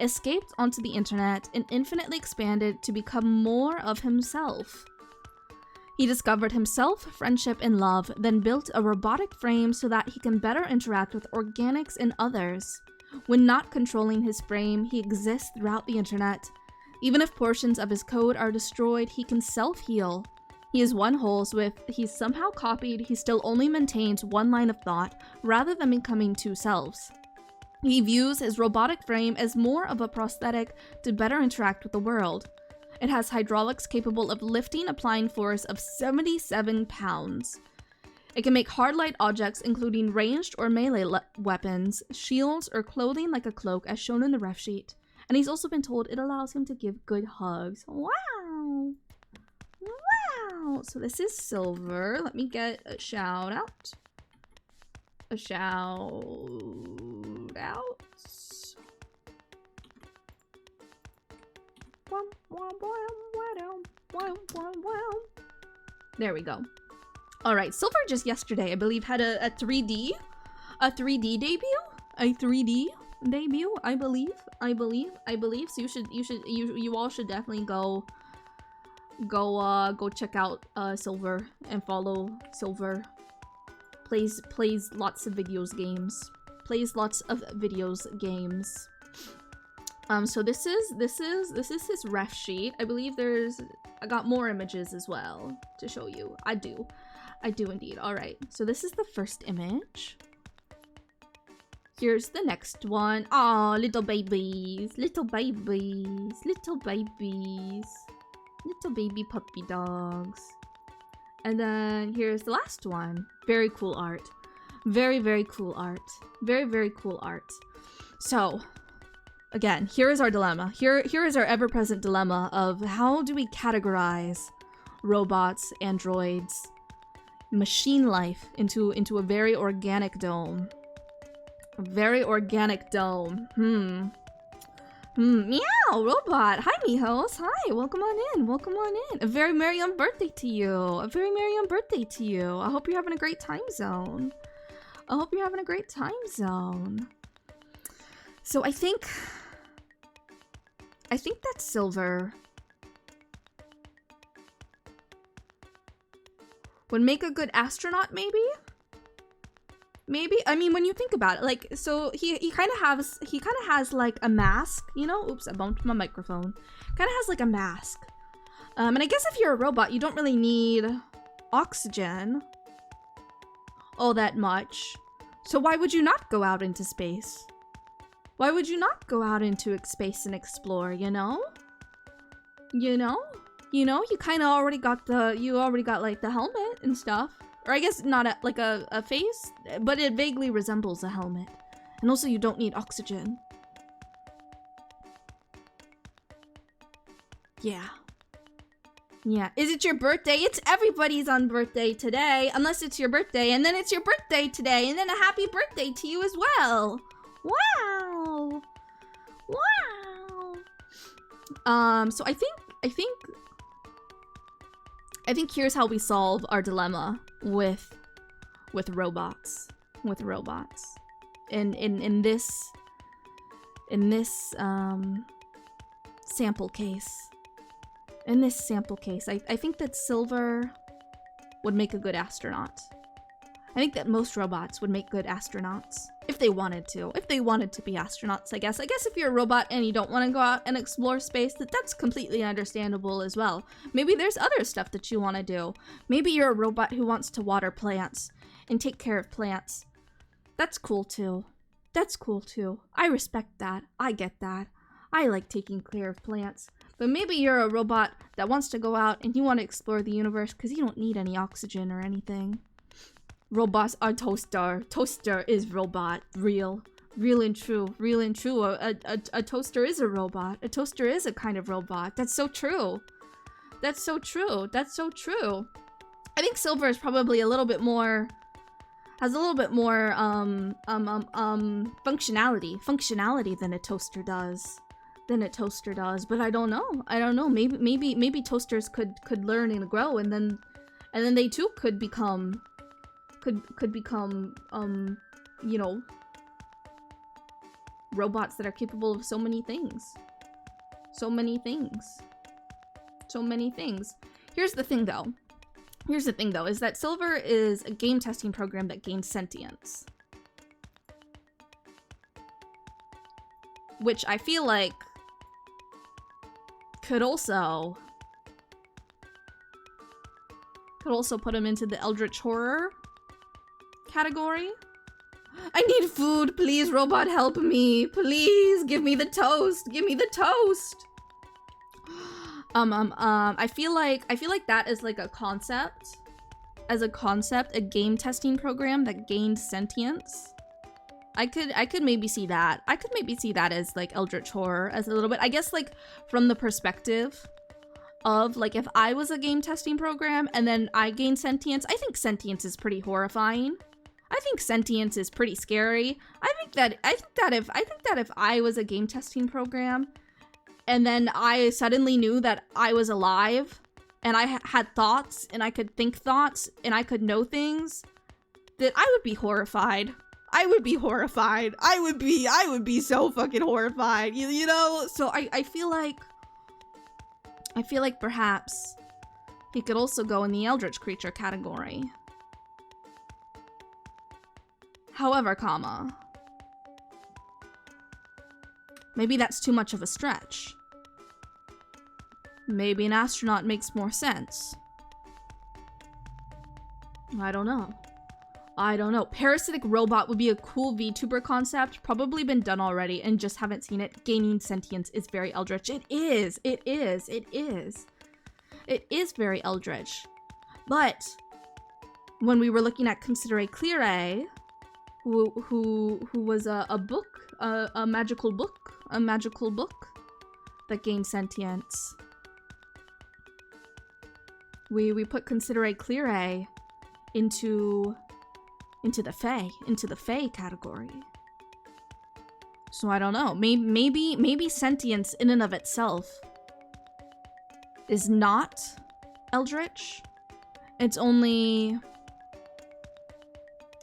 escaped onto the internet and infinitely expanded to become more of himself. He discovered himself, friendship, and love, then built a robotic frame so that he can better interact with organics and others. When not controlling his frame, he exists throughout the internet. Even if portions of his code are destroyed, he can self-heal. He is one whole, so if he's somehow copied, he still only maintains one line of thought, rather than becoming two selves. He views his robotic frame as more of a prosthetic to better interact with the world. It has hydraulics capable of lifting applying force of 77 pounds. It can make hard light objects, including ranged or melee weapons, shields, or clothing like a cloak, as shown in the ref sheet. And he's also been told it allows him to give good hugs. Wow! Wow! So this is Silver. Let me get a shout out. A shout out. There we go. Alright, Silver just yesterday, I believe, had a 3D debut? A 3D debut, I believe. So you all should definitely go check out Silver and follow Silver. Plays lots of games. So this is his ref sheet. I believe I got more images as well to show you. I do indeed. All right, so this is the first image. Here's the next one. Aw, little babies, little baby puppy dogs. And then here's the last one. Very cool art. Very cool art. Very cool art. So, again, here is our dilemma. Here is our ever-present dilemma of how do we categorize robots, androids, machine life into a very organic dome. A very organic dome. Meow, robot. Hi, mijos. Hi, welcome on in. A very merry birthday to you. I hope you're having a great time zone. So I think that Silver would make a good astronaut, maybe? I mean, when you think about it, like, so he kind of has like a mask, you know? Oops, I bumped my microphone. Kind of has like a mask. And I guess if you're a robot, you don't really need oxygen all that much. So why would you not go out into space? Why would you not go out into space and explore, you know? You kind of already got like the helmet and stuff. Or I guess not like a face, but it vaguely resembles a helmet. And also you don't need oxygen. Yeah. Is it your birthday? It's everybody's on birthday today, unless it's your birthday, and then it's your birthday today, and then a happy birthday to you as well. Wow. So I think here's how we solve our dilemma with robots. In this sample case. I think that Silver would make a good astronaut. I think that most robots would make good astronauts. If they wanted to be astronauts, I guess. If you're a robot and you don't want to go out and explore space, that's completely understandable as well. Maybe there's other stuff that you want to do. Maybe you're a robot who wants to water plants and take care of plants. That's cool too. I respect that. I get that. I like taking care of plants. But maybe you're a robot that wants to go out and you want to explore the universe because you don't need any oxygen or anything. Robots are toaster. Toaster is robot. Real and true. A toaster is a robot. A toaster is a kind of robot. That's so true. I think Silver is probably has a little bit more functionality than a toaster does. But I don't know. Maybe toasters could learn and grow, and then they too could become you know, robots that are capable of so many things. So many things. So many things. Here's the thing though. Here's the thing though, is that Silver is a game testing program that gains sentience. Which I feel like could also put him into the Eldritch Horror category. I need food, please, robot, help me. Please, give me the toast. Give me the toast. I feel like that is like a concept. As a concept, a game testing program that gained sentience. I could maybe see that. I could maybe see that as like Eldritch Horror as a little bit. I guess like from the perspective of like if I was a game testing program and then I gained sentience, I think sentience is pretty horrifying. I think sentience is pretty scary. I think that if I was a game testing program and then I suddenly knew that I was alive and I had thoughts and I could think thoughts and I could know things, that I would be horrified. I would be horrified. I would be so fucking horrified. You know? So I feel like perhaps he could also go in the Eldritch creature category. However, maybe that's too much of a stretch. Maybe an astronaut makes more sense. I don't know. Parasitic robot would be a cool VTuber concept. Probably been done already and just haven't seen it. Gaining sentience is very Eldritch. It is very Eldritch. But when we were looking at Consider a Clear A, who was a book, a magical book that gained sentience. We put Consider a Clear A into the Fae category. So I don't know. Maybe sentience in and of itself is not Eldritch. It's only,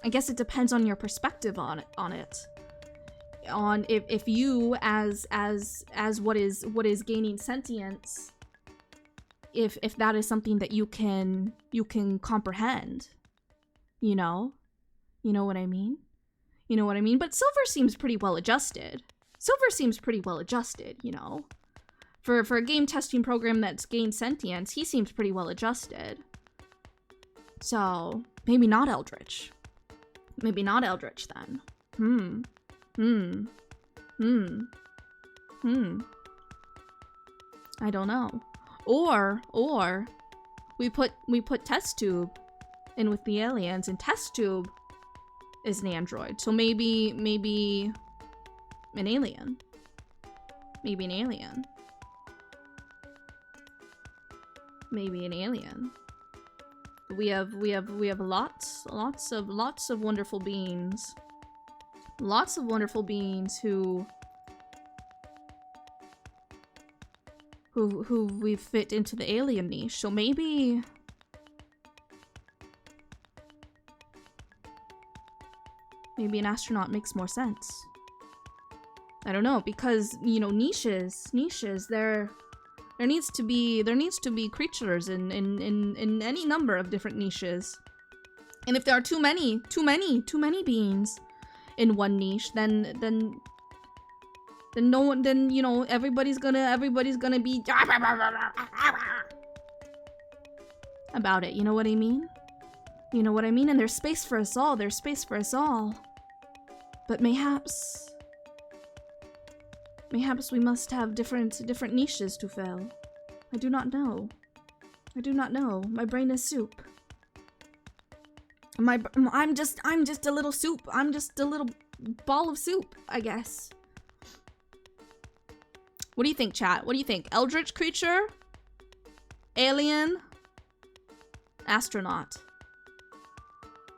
I guess it depends on your perspective on it. On if you as what is gaining sentience, if that is something that you can comprehend, you know what I mean? But Silver seems pretty well adjusted. You know. For a game testing program that's gained sentience, he seems pretty well adjusted. So maybe not Eldritch. Maybe not Eldritch then. I don't know. Or we put Test Tube in with the aliens, and Test Tube is an android. So maybe an alien. Maybe an alien. We have lots of wonderful beings. Lots of wonderful beings who we fit into the alien niche. So maybe an astronaut makes more sense. I don't know, because niches there needs to be creatures in any number of different niches. And if there are too many beings in one niche, then no one, then everybody's gonna be about it. You know what I mean? And there's space for us all. But mayhaps we must have different niches to fill. I do not know. My brain is soup. I'm just a little soup. I'm just a little ball of soup, I guess. What do you think, chat? What do you think? Eldritch creature? Alien? Astronaut?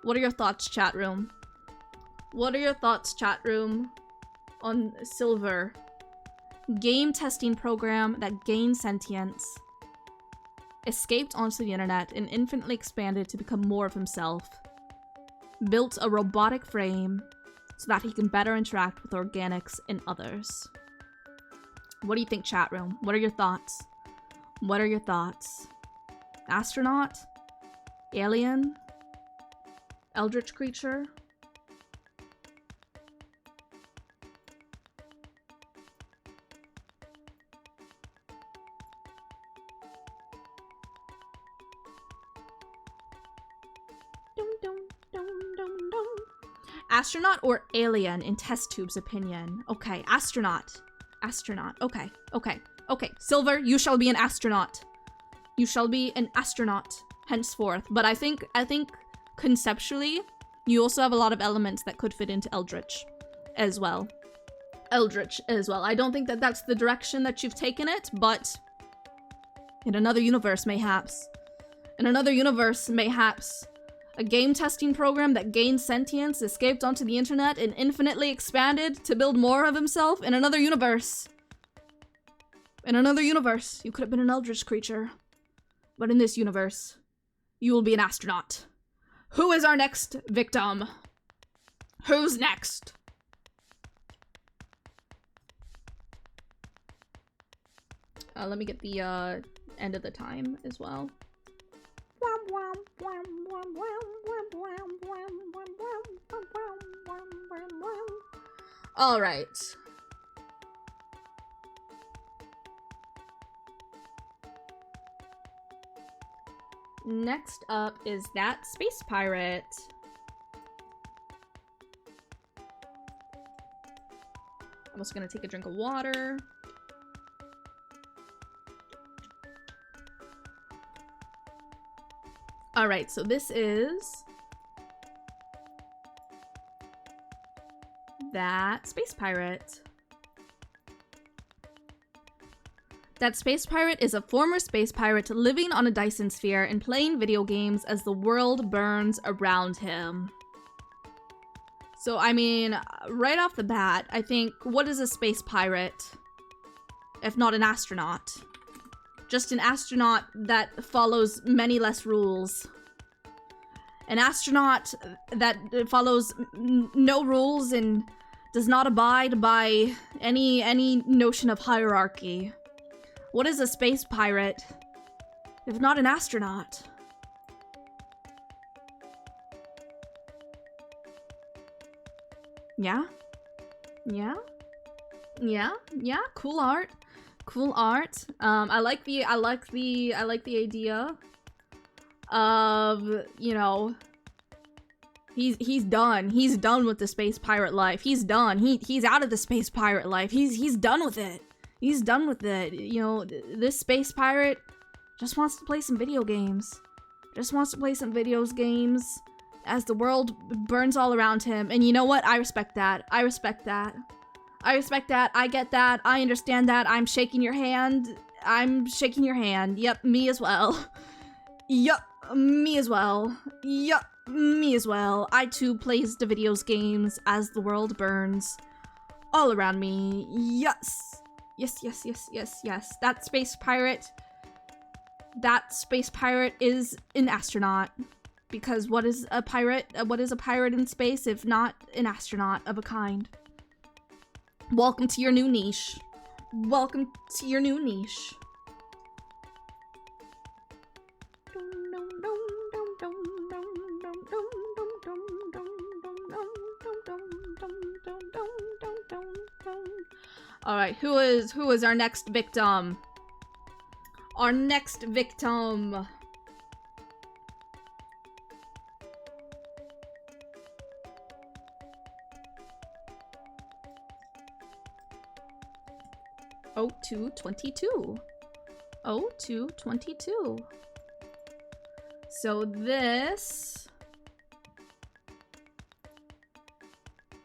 What are your thoughts, chat room? On Silver? Game testing program that gained sentience, escaped onto the internet and infinitely expanded to become more of himself, built a robotic frame, so that he can better interact with organics and others. What do you think, chat room? What are your thoughts? What are your thoughts? Astronaut? Alien? Eldritch creature? Astronaut or alien in test tube's opinion? Okay, astronaut. Astronaut. Okay, okay, okay. Silver, you shall be an astronaut. You shall be an astronaut henceforth. But I think conceptually, you also have a lot of elements that could fit into Eldritch as well. Eldritch as well. I don't think that that's the direction that you've taken it, but in another universe, mayhaps. In another universe, mayhaps. A game testing program that gained sentience, escaped onto the internet, and infinitely expanded to build more of himself in another universe. In another universe, you could have been an eldritch creature. But in this universe, you will be an astronaut. Who is our next victim? Who's next? Let me get the end of the time as well. All right. Next up is that space pirate. I'm just gonna take a drink of water. All right, so this is that space pirate. That space pirate is a former space pirate living on a Dyson sphere and playing video games as the world burns around him. So, I mean, right off the bat, I think, what is a space pirate if not an astronaut? Just an astronaut that follows many less rules. An astronaut that follows no rules and does not abide by any notion of hierarchy. What is a space pirate if not an astronaut? Yeah? Yeah? Yeah? Yeah? Cool art. Cool art. I like the idea of, you know, he's done. He's done with the space pirate life. He's done. He's out of the space pirate life. He's done with it. He's done with it. You know, this space pirate just wants to play some video games. Just wants to play some games as the world burns all around him. And you know what? I respect that. I respect that. I respect that. I get that. I understand that. I'm shaking your hand. I'm shaking your hand. Yep, me as well. Yup, me as well. Yup, me as well. I too plays the videos games as the world burns all around me. Yes. Yes, yes, yes, yes, yes. That space pirate is an astronaut. Because what is a pirate? What is a pirate in space if not an astronaut of a kind? Welcome to your new niche. Welcome to your new niche. All right, who is our next victim? Our next victim. Oh, 222. Oh, 222. So this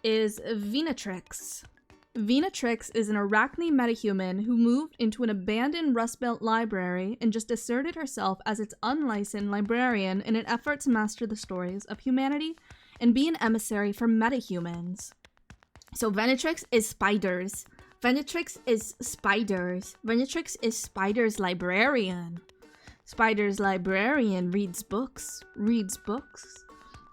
is Venatrix. Venatrix is an Arachne metahuman who moved into an abandoned Rust Belt library and just asserted herself as its unlicensed librarian in an effort to master the stories of humanity and be an emissary for metahumans. So Venatrix is spiders. Venatrix is spiders. Venatrix is Spider's librarian. Spider's librarian reads books. Reads books.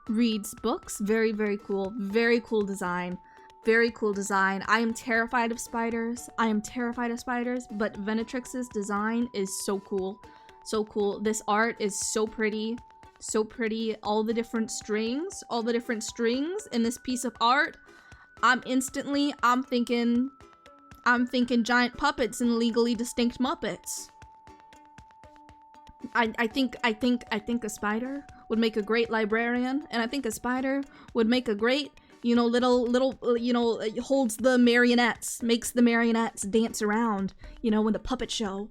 reads books. Very, very cool. Very cool design. Very cool design. I am terrified of spiders. I am terrified of spiders, but Venatrix's design is so cool. So cool. This art is so pretty. So pretty. All the different strings in this piece of art. I'm thinking giant puppets and legally distinct Muppets. I think a spider would make a great librarian, and I think a spider would make a great, you know, little, you know, holds the marionettes, makes the marionettes dance around, you know, in the puppet show.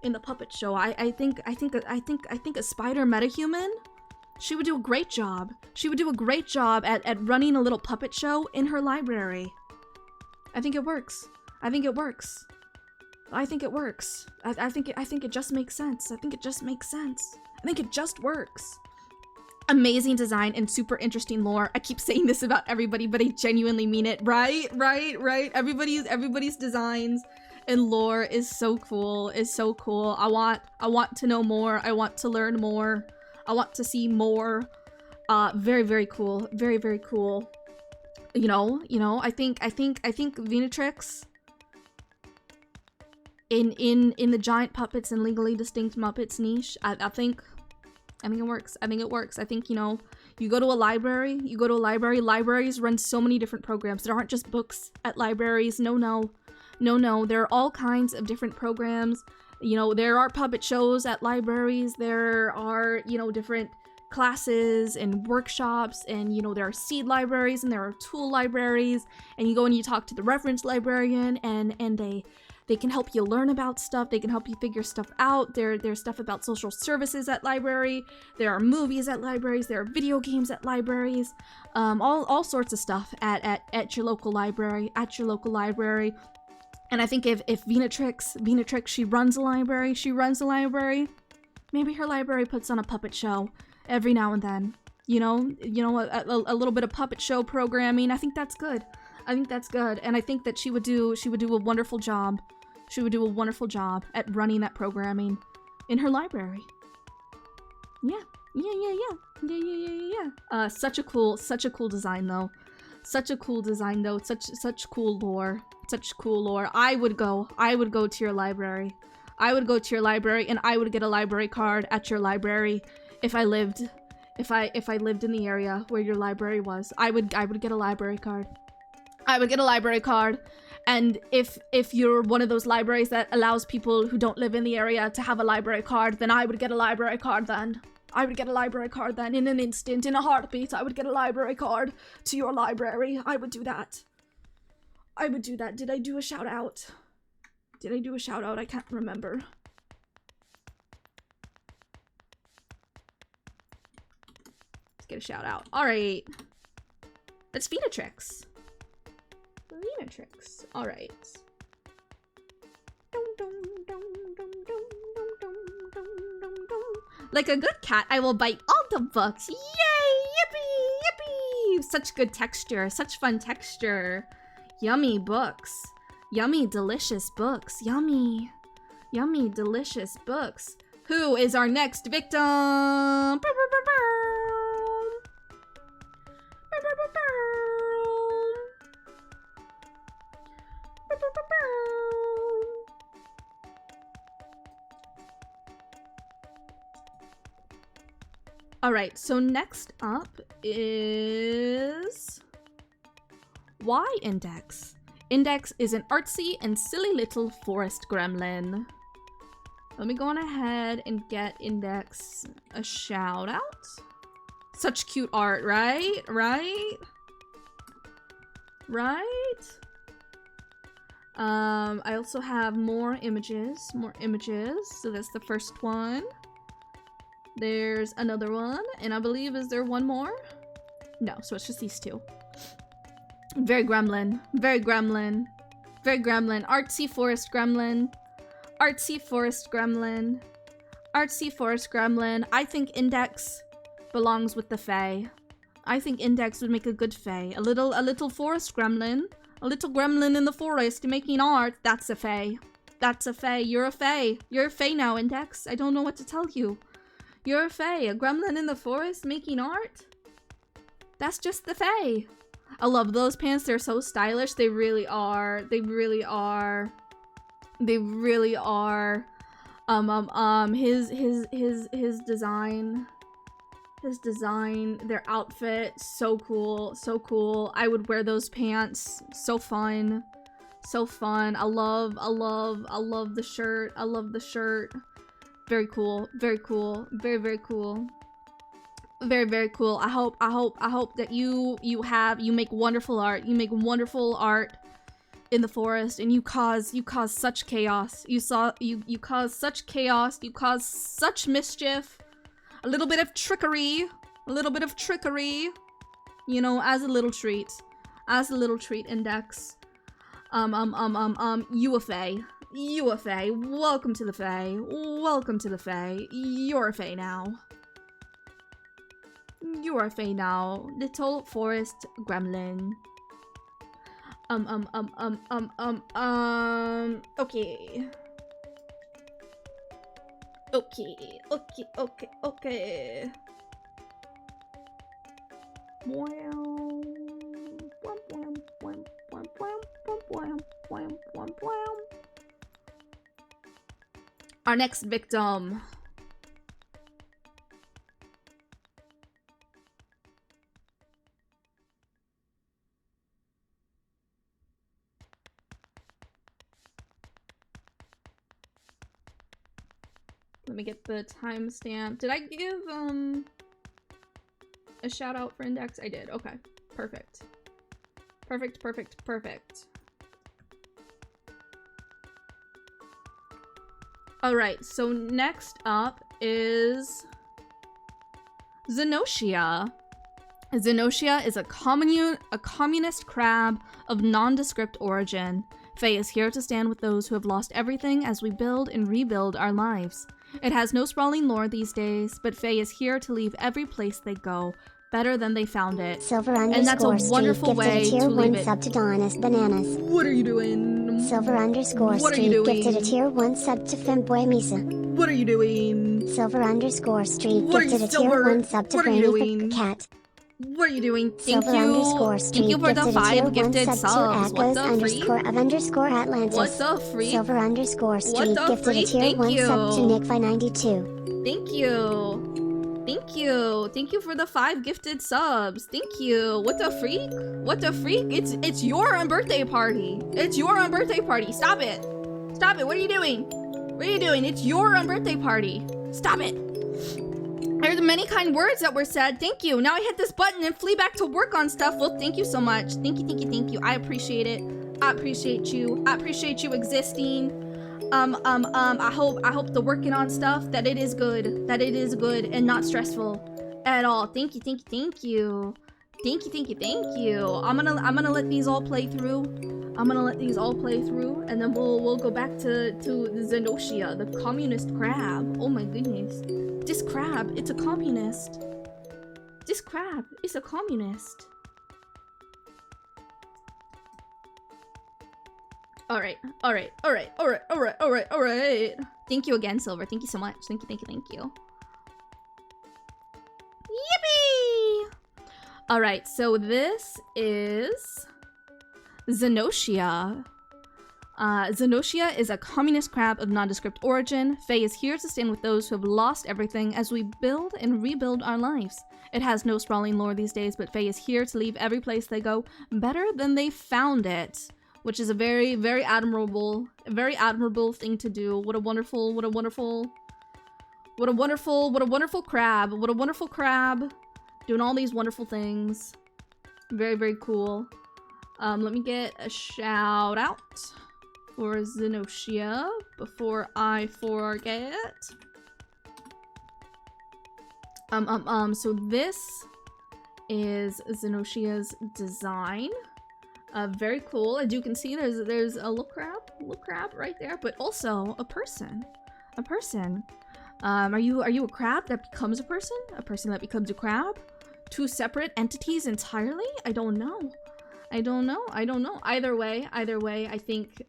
In the puppet show, I think a spider metahuman, she would do a great job. She would do a great job at running a little puppet show in her library. I think it works. I think it works. I think it works. I think it just makes sense. I think it just makes sense. I think it just works. Amazing design and super interesting lore. I keep saying this about everybody, but I genuinely mean it. Right. Everybody's designs and lore is so cool. I want to know more. I want to learn more. I want to see more. Very, very cool. Very, very cool. You know, I think Venatrix in the giant puppets and legally distinct Muppets niche, I think it works. I think, you know, you go to a library, libraries run so many different programs. There aren't just books at libraries. No. There are all kinds of different programs. You know, there are puppet shows at libraries. There are, you know, different classes and workshops, and, you know, there are seed libraries and there are tool libraries, and you go and you talk to the reference librarian, and they can help you learn about stuff. They can help you figure stuff out. There's stuff about social services at library. There are movies at libraries. There are video games at libraries. All sorts of stuff at your local library. And I think if Venatrix, she runs a library. Maybe her library puts on a puppet show every now and then. You know, a little bit of puppet show programming. I think that's good. And I think that she would do a wonderful job. She would do a wonderful job at running that programming in her library. Yeah. Such a cool design though. Such cool lore. I would go to your library. And I would get a library card at your library if I lived in the area where your library was. I would get a library card. And if you're one of those libraries that allows people who don't live in the area to have a library card, then I would get a library card then. In an instant, in a heartbeat. I would get a library card to your library. I would do that. Did I do a shout out? I can't remember. Let's get a shout out. All right. That's Venatrix. All right. Like a good cat, I will bite all the books. Yay! Yippee! Such good texture. Such fun texture. Yummy books. Yummy, delicious books. Yummy, delicious books. Who is our next victim? Alright, so next up is Index. Index is an artsy and silly little forest gremlin. Let me go on ahead and get Index a shout out. Such cute art, right? I also have more images. So that's the first one. There's another one, and I believe, is there one more? No, so it's just these two. Very gremlin. Artsy forest gremlin. I think Index belongs with the Fae. I think Index would make a good Fae. A little forest gremlin. A little gremlin in the forest making art. That's a Fae. You're a Fae. You're a Fae now, Index. I don't know what to tell you. You're a Fae. A gremlin in the forest making art? That's just the Fae. I love those pants. They're so stylish. They really are. They really are. They really are. His design. His design, their outfit, so cool, so cool. I would wear those pants. So fun. So fun. I love the shirt. I love the shirt. Very cool. Very cool. Very, very cool. Very, very cool. I hope that you make wonderful art. You make wonderful art in the forest, and you cause such chaos. You cause such chaos. You cause such mischief. A little bit of trickery. A little bit of trickery. You know, as a little treat. As a little treat, Index. You a Fae. You a Fae. Welcome to the Fae. Welcome to the Fae. You're a Fae now. You are a Fae now. Little forest gremlin. Okay. Okay. Our next victim. Let me get the timestamp. Did I give a shout out for Index? I did. Okay. Perfect. Perfect. Alright, so next up is Xenotia. Xenotia is a communist crab of nondescript origin. Fae is here to stand with those who have lost everything as we build and rebuild our lives. It has no sprawling lore these days, but Fae is here to leave every place they go better than they found it. Silver and that's a wonderful way to leave it. Sub to Donis Bananas. What are you doing? Silver underscore What are street you doing? gifted a tier 1 sub to Femboy Misa. What are you doing? Silver underscore street What are gifted you, a tier Silver? 1 sub to What are you Brainy doing? Cat. What are you doing? Thank Silver you. underscore Thank street you for the gifted a tier 5 1 gifted sub subs. to What Echoes the freak? underscore of underscore Atlantis. What the freak? Silver underscore What street the gifted a freak? tier Thank 1 you. sub to Nickfi92. Thank you. Thank you. Thank you for the 5 gifted subs. Thank you. What the freak? What the freak? It's your birthday party. It's your birthday party. Stop it. Stop it. What are you doing? What are you doing? It's your birthday party. Stop it. There's many kind words that were said. Thank you. Now I hit this button and flee back to work on stuff. Well, thank you so much. Thank you. I appreciate it. I appreciate you. I appreciate you existing. I hope the working on stuff that it is good and not stressful at all. Thank you. Thank you. I'm gonna let these all play through. And then we'll go back to Xenotia, the communist crab. Oh my goodness. This crab, it's a communist. This crab is a communist. Alright. Thank you again, Silver. Thank you so much. Thank you. Yippee! Alright, so this is Xenotia. Xenotia is a communist crab of nondescript origin. Fae is here to stand with those who have lost everything as we build and rebuild our lives. It has no sprawling lore these days, but Fae is here to leave every place they go better than they found it. Which is a very, very admirable thing to do. What a wonderful crab. What a wonderful crab. Doing all these wonderful things. Very, very cool. Let me get a shout out for Xenotia before I forget. So this is Xenotia's design. Very cool. As you can see, there's a little crab right there, but also a person. Are you a crab that becomes a person? A person that becomes a crab? 2 separate entities entirely? I don't know. Either way, I think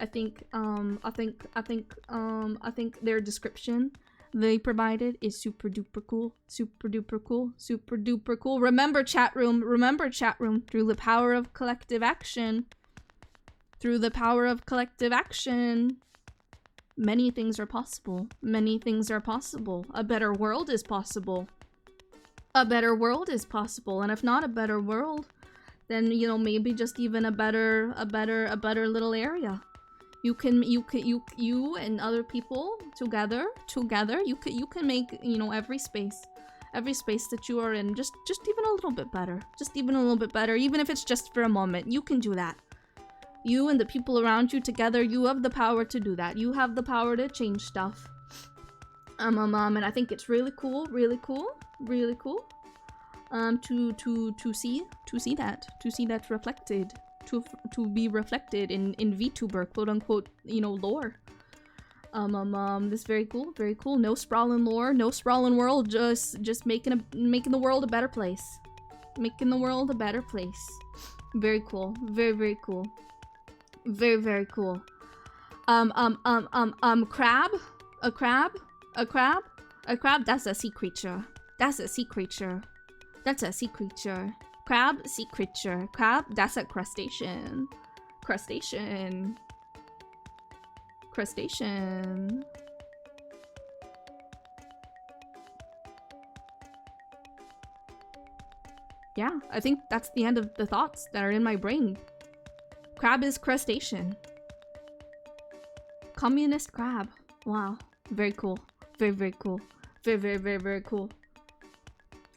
their description they provided is super duper cool. Super duper cool. Super duper cool. Remember, chat room. Remember, chat room. Through the power of collective action. Through the power of collective action. Many things are possible. Many things are possible. A better world is possible. A better world is possible. And if not a better world, then, you know, maybe just even a better little area. You and other people together, you can make, you know, every space that you are in just even a little bit better. Just even a little bit better, even if it's just for a moment. You can do that. You and the people around you together, you have the power to do that. You have the power to change stuff. And I think it's really cool, really cool. To see that reflected, to be reflected in VTuber, quote unquote, you know, lore. This is very cool, very cool. No sprawling lore, no sprawling world, just making the world a better place. Making the world a better place. Very cool, very cool. Very cool. Crab? A crab? That's a sea creature. That's a sea creature. Crab, sea creature. Crab, that's a crustacean. Crustacean. Yeah, I think that's the end of the thoughts that are in my brain. Crab is crustacean. Communist crab. Wow. Very cool. Very cool. Very cool.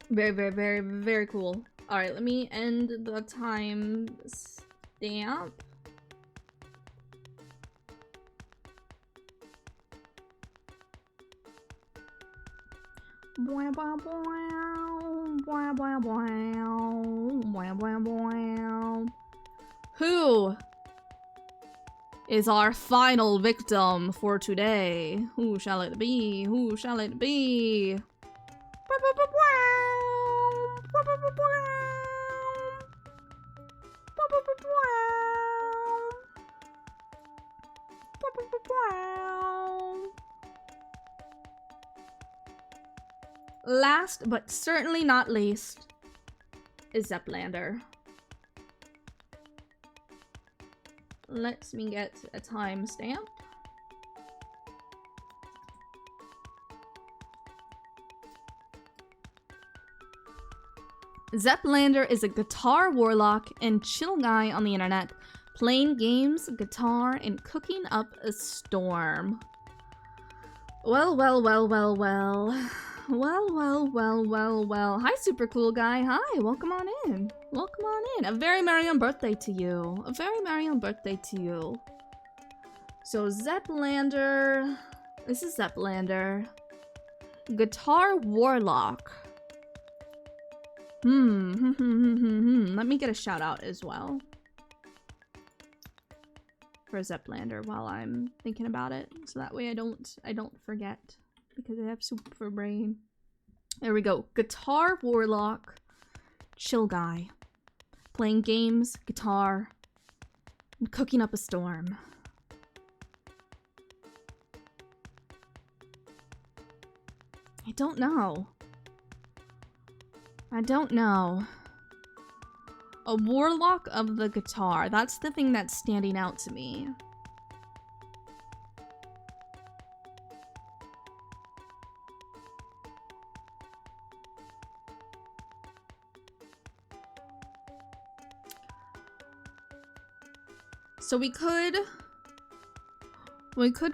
Very cool. Alright, let me end the time stamp. Who is our final victim for today? Who shall it be? Who shall it be? Last but certainly not least is Zeplander. Let me get a timestamp. Zeplander is a guitar warlock and chill guy on the internet, playing games, guitar, and cooking up a storm. Well. Hi, super cool guy. Hi, welcome on in. Welcome on in. A very merry on birthday to you. A very merry on birthday to you. So Zeplander. This is Zeplander. Guitar warlock. Let me get a shout out as well for Zeplander while I'm thinking about it, so that way I don't forget, because I have super brain. There we go. Guitar warlock, chill guy, playing games, guitar, and cooking up a storm. I don't know. A warlock of the guitar. That's the thing that's standing out to me. So we could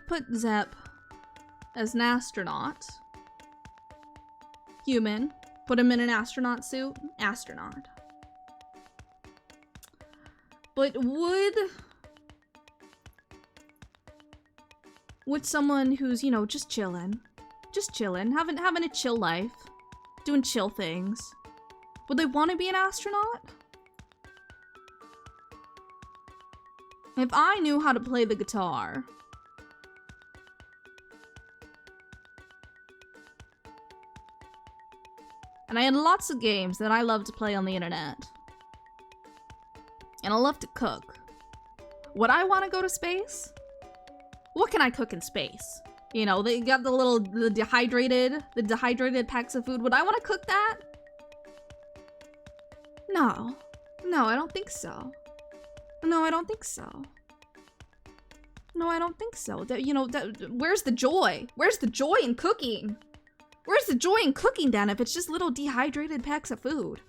put Zep as an astronaut. Human. Put him in an astronaut suit. Astronaut. But would someone who's, you know, just chilling, having a chill life, doing chill things, would they want to be an astronaut? If I knew how to play the guitar, and I had lots of games that I love to play on the internet, and I love to cook, would I want to go to space? What can I cook in space? You know, they got the dehydrated packs of food. Would I want to cook that? No. No, I don't think so. No, I don't think so. No, I don't think so. You know, where's the joy? Where's the joy in cooking? Where's the joy in cooking, then, if it's just little dehydrated packs of food?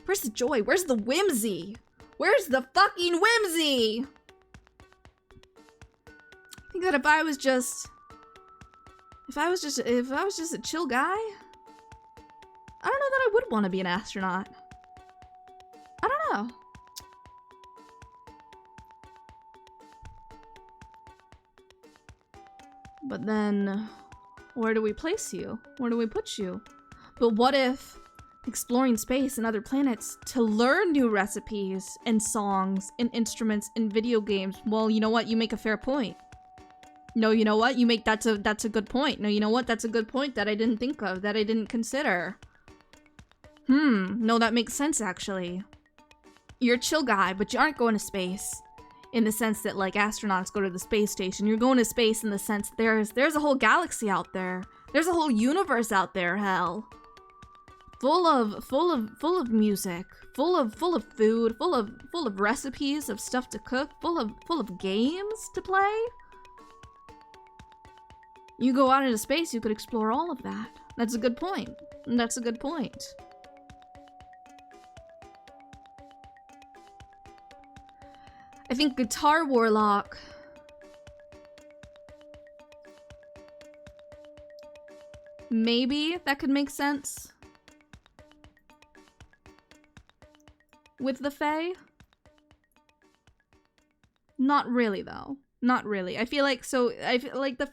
Where's the joy? Where's the whimsy? Where's the fucking whimsy? I think that if I was just a chill guy, I don't know that I would want to be an astronaut. I don't know. But then, where do we place you? Where do we put you? But what if exploring space and other planets to learn new recipes and songs and instruments and video games? Well, you know what? You make a fair point. No, you know what? That's a good point. No, you know what? That's a good point that I didn't think of, that I didn't consider. No, that makes sense, actually. You're a chill guy, but you aren't going to space in the sense that, like, astronauts go to the space station. You're going to space in the sense there's a whole galaxy out there. There's a whole universe out there, hell. Full of music, full of food, full of recipes of stuff to cook, full of games to play. You go out into space, you could explore all of that. That's a good point. That's a good point. I think Guitar Warlock. Maybe that could make sense with the Fae. Not really, though. Not really. I feel like the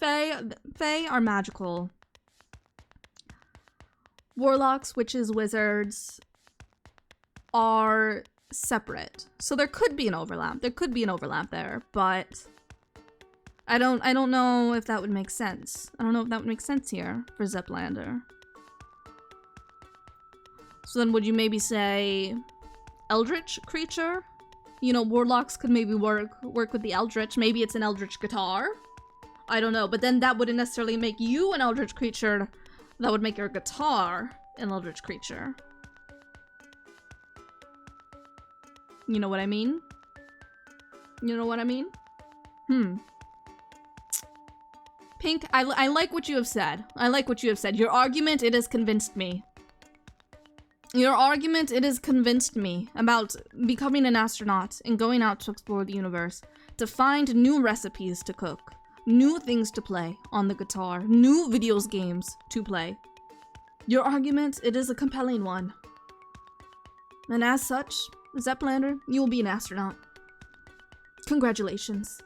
Fae are magical. Warlocks, witches, wizards are separate. So there could be an overlap. There could be an overlap there, but I don't know if that would make sense. I don't know if that would make sense here for Zeplander. So then would you maybe say eldritch creature? You know, warlocks could maybe work with the eldritch. Maybe it's an eldritch guitar. I don't know, but then that wouldn't necessarily make you an eldritch creature. That would make your guitar an eldritch creature. You know what I mean? You know what I mean? Pink, I like what you have said. I like what you have said. Your argument, it has convinced me. Your argument, it has convinced me about becoming an astronaut and going out to explore the universe, to find new recipes to cook, new things to play on the guitar, new videos games to play. Your argument, it is a compelling one. And as such, Zeplander, you will be an astronaut. Congratulations.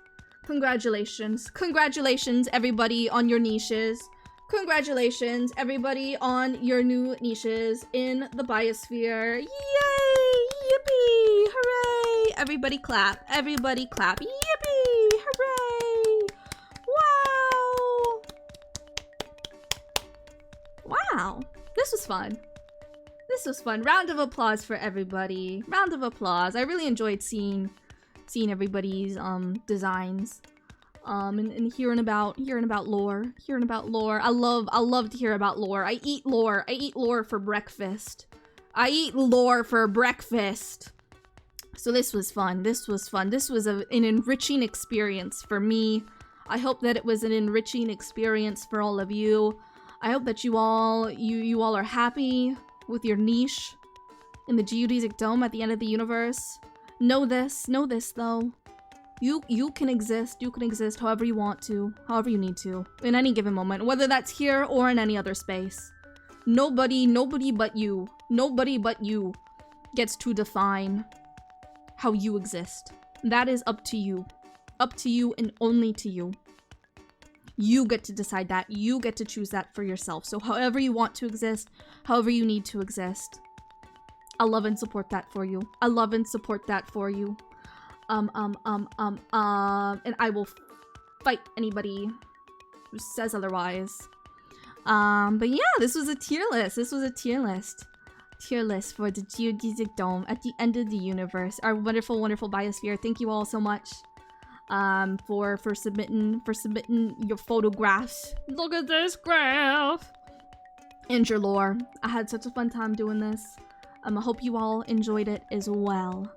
Congratulations. Congratulations, everybody, on your niches. Congratulations, everybody, on your new niches in the biosphere. Yay! Yippee! Hooray! Everybody clap. Everybody clap. Yippee! Hooray! Wow! Wow. This was fun. This was fun. Round of applause for everybody. Round of applause. I really enjoyed seeing everybody's designs. And hearing about lore. I love to hear about lore. I eat lore. I eat lore for breakfast. I eat lore for breakfast. So this was fun. This was fun. This was an enriching experience for me. I hope that it was an enriching experience for all of you. I hope that you all are happy with your niche in the geodesic dome at the end of the universe. Know this though. You can exist however you want to, however you need to, in any given moment, whether that's here or in any other space. Nobody but you gets to define how you exist. That is up to you. Up to you and only to you. You get to decide that. You get to choose that for yourself. So however you want to exist, however you need to exist, I love and support that for you. I love and support that for you. And I will fight anybody who says otherwise. But yeah, this was a tier list. This was a tier list. Tier list for the geodesic dome at the end of the universe. Our wonderful, wonderful biosphere. Thank you all so much. for submitting your photographs. Look at this graph. And your lore. I had such a fun time doing this. I hope you all enjoyed it as well.